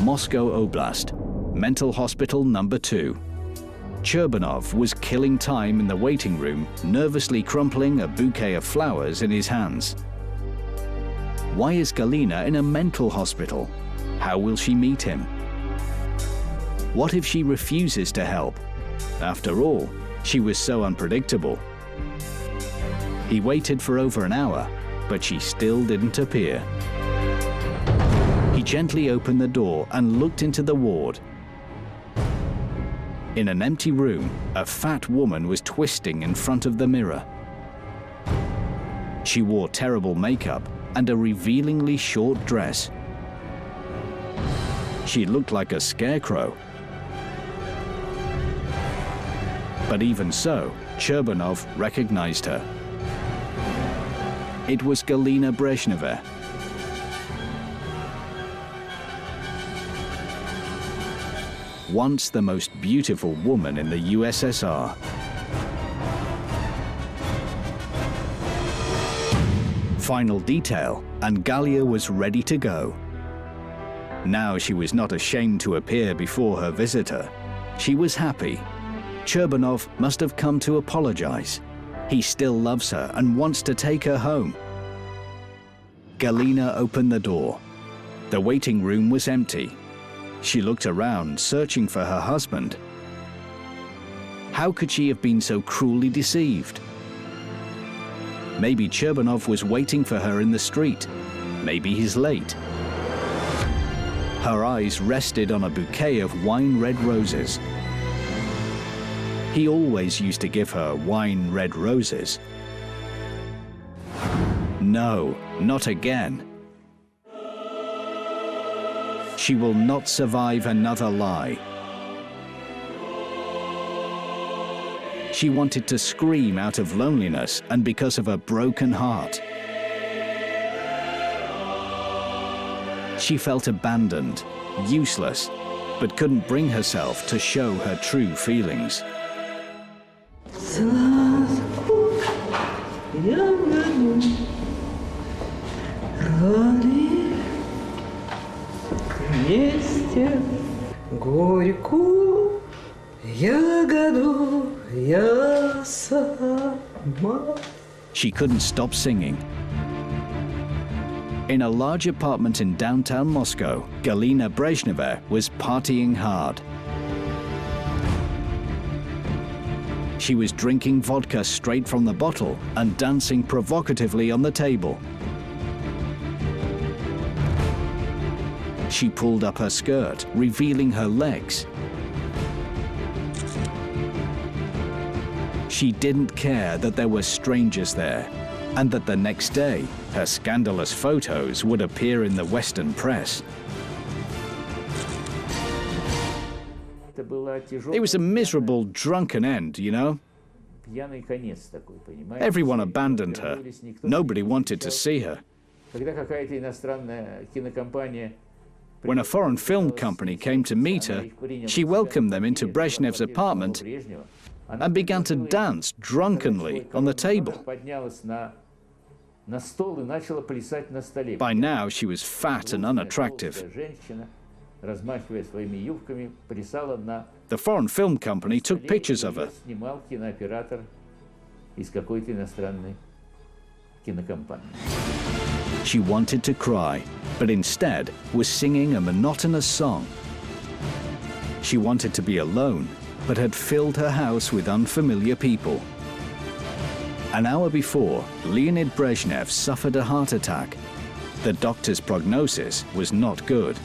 Moscow Oblast, Mental Hospital Number 2. Cherbanov was killing time in the waiting room, nervously crumpling a bouquet of flowers in his hands. Why is Galina in a mental hospital? How will she meet him? What if she refuses to help? After all, she was so unpredictable. He waited for over an hour, but she still didn't appear. He gently opened the door and looked into the ward. In an empty room, a fat woman was twisting in front of the mirror. She wore terrible makeup and a revealingly short dress. She looked like a scarecrow. But even so, Cherbanov recognized her. It was Galina Brezhneva. Once the most beautiful woman in the USSR. Final detail, and Galia was ready to go. Now she was not ashamed to appear before her visitor. She was happy. Cherbanov must have come to apologize. He still loves her and wants to take her home. Galina opened the door. The waiting room was empty. She looked around, searching for her husband. How could she have been so cruelly deceived? Maybe Cherbanov was waiting for her in the street. Maybe he's late. Her eyes rested on a bouquet of wine-red roses. He always used to give her wine-red roses. No, not again. She will not survive another lie. She wanted to scream out of loneliness and because of a broken heart. She felt abandoned, useless, but couldn't bring herself to show her true feelings.
Вместе горькую ягоду
Я сама.
She couldn't stop singing. In a large apartment in downtown Moscow, Galina Brezhneva was partying hard. She was drinking vodka straight from the bottle and dancing provocatively on the table. She pulled up her skirt, revealing her legs. She didn't care that there were strangers there, and that the next day, her scandalous photos would appear in the Western press. It was a miserable, drunken end, you know? Everyone abandoned her. Nobody wanted to see her. When a foreign film company came to meet her, she welcomed them into Brezhnev's apartment and began to dance drunkenly on the table. By now, she was fat and unattractive. The foreign film company took pictures of her. She wanted to cry, but instead was singing a monotonous song. She wanted to be alone, but had filled her house with unfamiliar people. An hour before, Leonid Brezhnev suffered a heart attack. The doctor's prognosis was not good.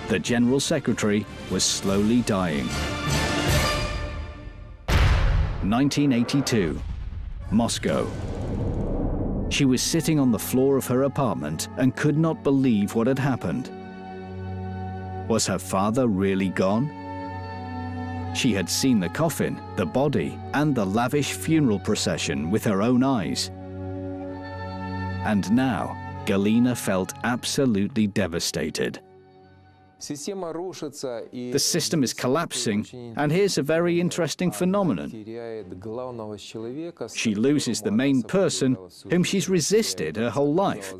The General Secretary was slowly dying. 1982, Moscow. She was sitting on the floor of her apartment and could not believe what had happened. Was her father really gone? She had seen the coffin, the body, and the lavish funeral procession with her own eyes. And now, Galina felt absolutely devastated. The system is collapsing, and here's a very interesting phenomenon. She loses the main person whom she's resisted her whole life.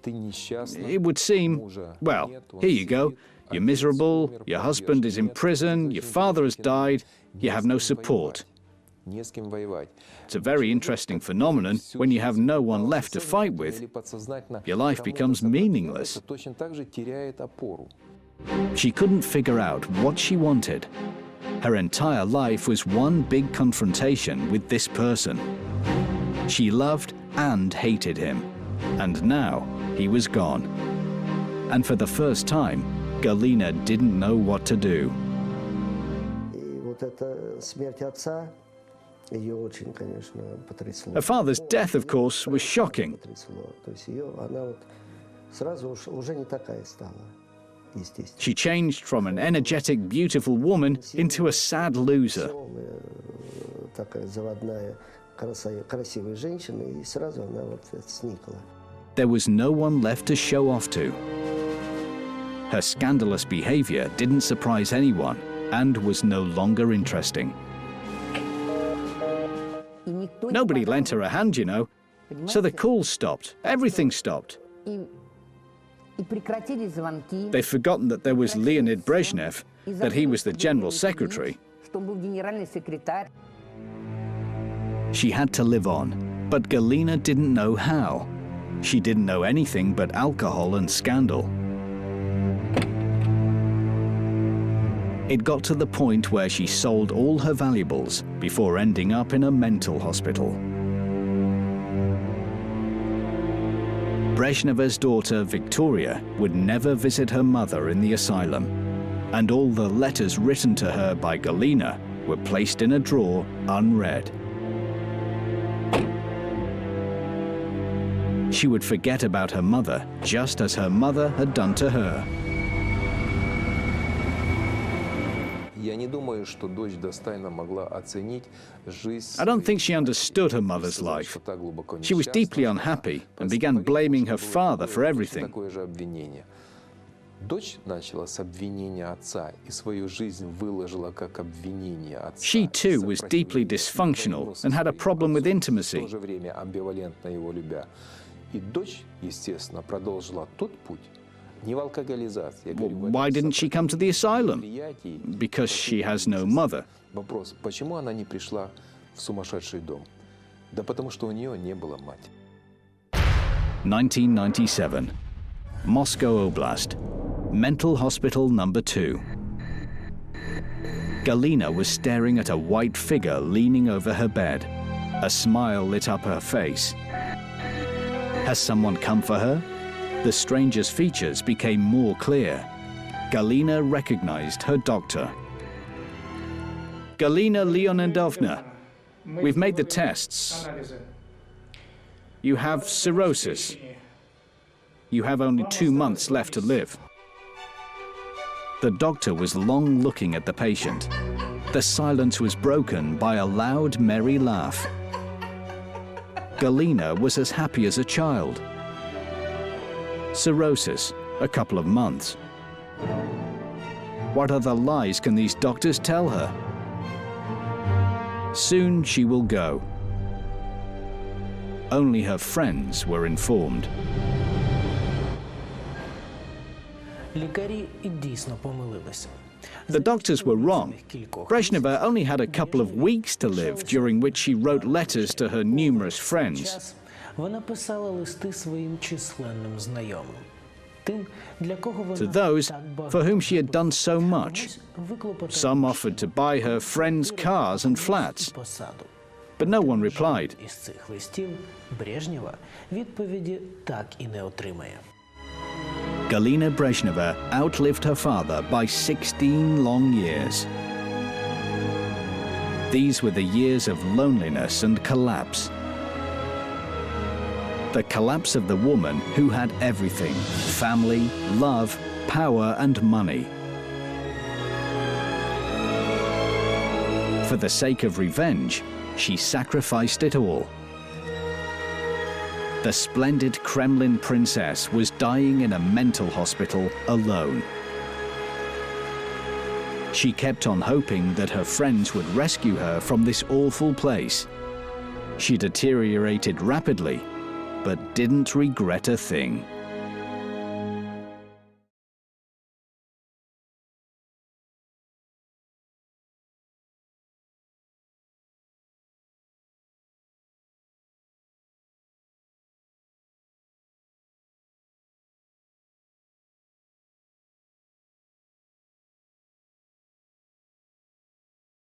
It would seem, well, here you go. You're miserable, your husband is in prison, your father has died, you have no support. It's a very interesting phenomenon. When you have no one left to fight with, your life becomes meaningless. She couldn't figure out what she wanted. Her entire life was one big confrontation with this person. She loved and hated him, and now he was gone. And for the first time, Galina didn't know what to do. Her father's death, of course, was shocking. She changed from an energetic, beautiful woman into a sad loser. There was no one left to show off to. Her scandalous behavior didn't surprise anyone and was no longer interesting. Nobody lent her a hand, you know, so the calls stopped, everything stopped. They'd forgotten that there was Leonid Brezhnev, that he was the General Secretary. She had to live on, but Galina didn't know how. She didn't know anything but alcohol and scandal. It got to the point where she sold all her valuables before ending up in a mental hospital. Brezhneva's daughter, Victoria, would never visit her mother in the asylum, and all the letters written to her by Galina were placed in a drawer unread. She would forget about her mother, just as her mother had done to her. I don't think she understood her mother's life. She was deeply unhappy and began blaming her father for everything. She too was deeply dysfunctional and had a problem with intimacy.
не в алкоголизации. Я говорю, в
Why
этом
didn't she come to the asylum?
восприятии.
Because she has no mother.
Вопрос, почему она не пришла в сумасшедший дом? Да потому что у нее не было матери.
1997. Moscow Oblast. Mental Hospital number 2. Galina was staring at a white figure leaning over her bed. A smile lit up her face. Has someone come for her? The stranger's features became more clear. Galina recognized her doctor. Galina Leonidovna, we've made the tests. You have cirrhosis. You have only 2 months left to live. The doctor was long looking at the patient. The silence was broken by a loud, merry laugh. Galina was as happy as a child. Cirrhosis, a couple of months. What other lies can these doctors tell her? Soon she will go. Only her friends were informed.
Лікарі дійсно помилилися.
The doctors were wrong. Brezhneva only had a couple of weeks to live, during which she wrote letters to her numerous friends.
Вона писала листи своїм численним знайомим. Тим, для кого вона
To those
так
for whom she had
багато
done so much.
комусь виклопотала
Some offered to buy her friends cars and flats,
посаду.
but no one replied.
Із цих листів Брежнєва відповіді так і не отримає.
Galina Brezhneva outlived her father by 16 long years. These were the years of loneliness and collapse. The collapse of the woman who had everything: family, love, power, and money. For the sake of revenge, she sacrificed it all. The splendid Kremlin princess was dying in a mental hospital alone. She kept on hoping that her friends would rescue her from this awful place. She deteriorated rapidly, but didn't regret a thing.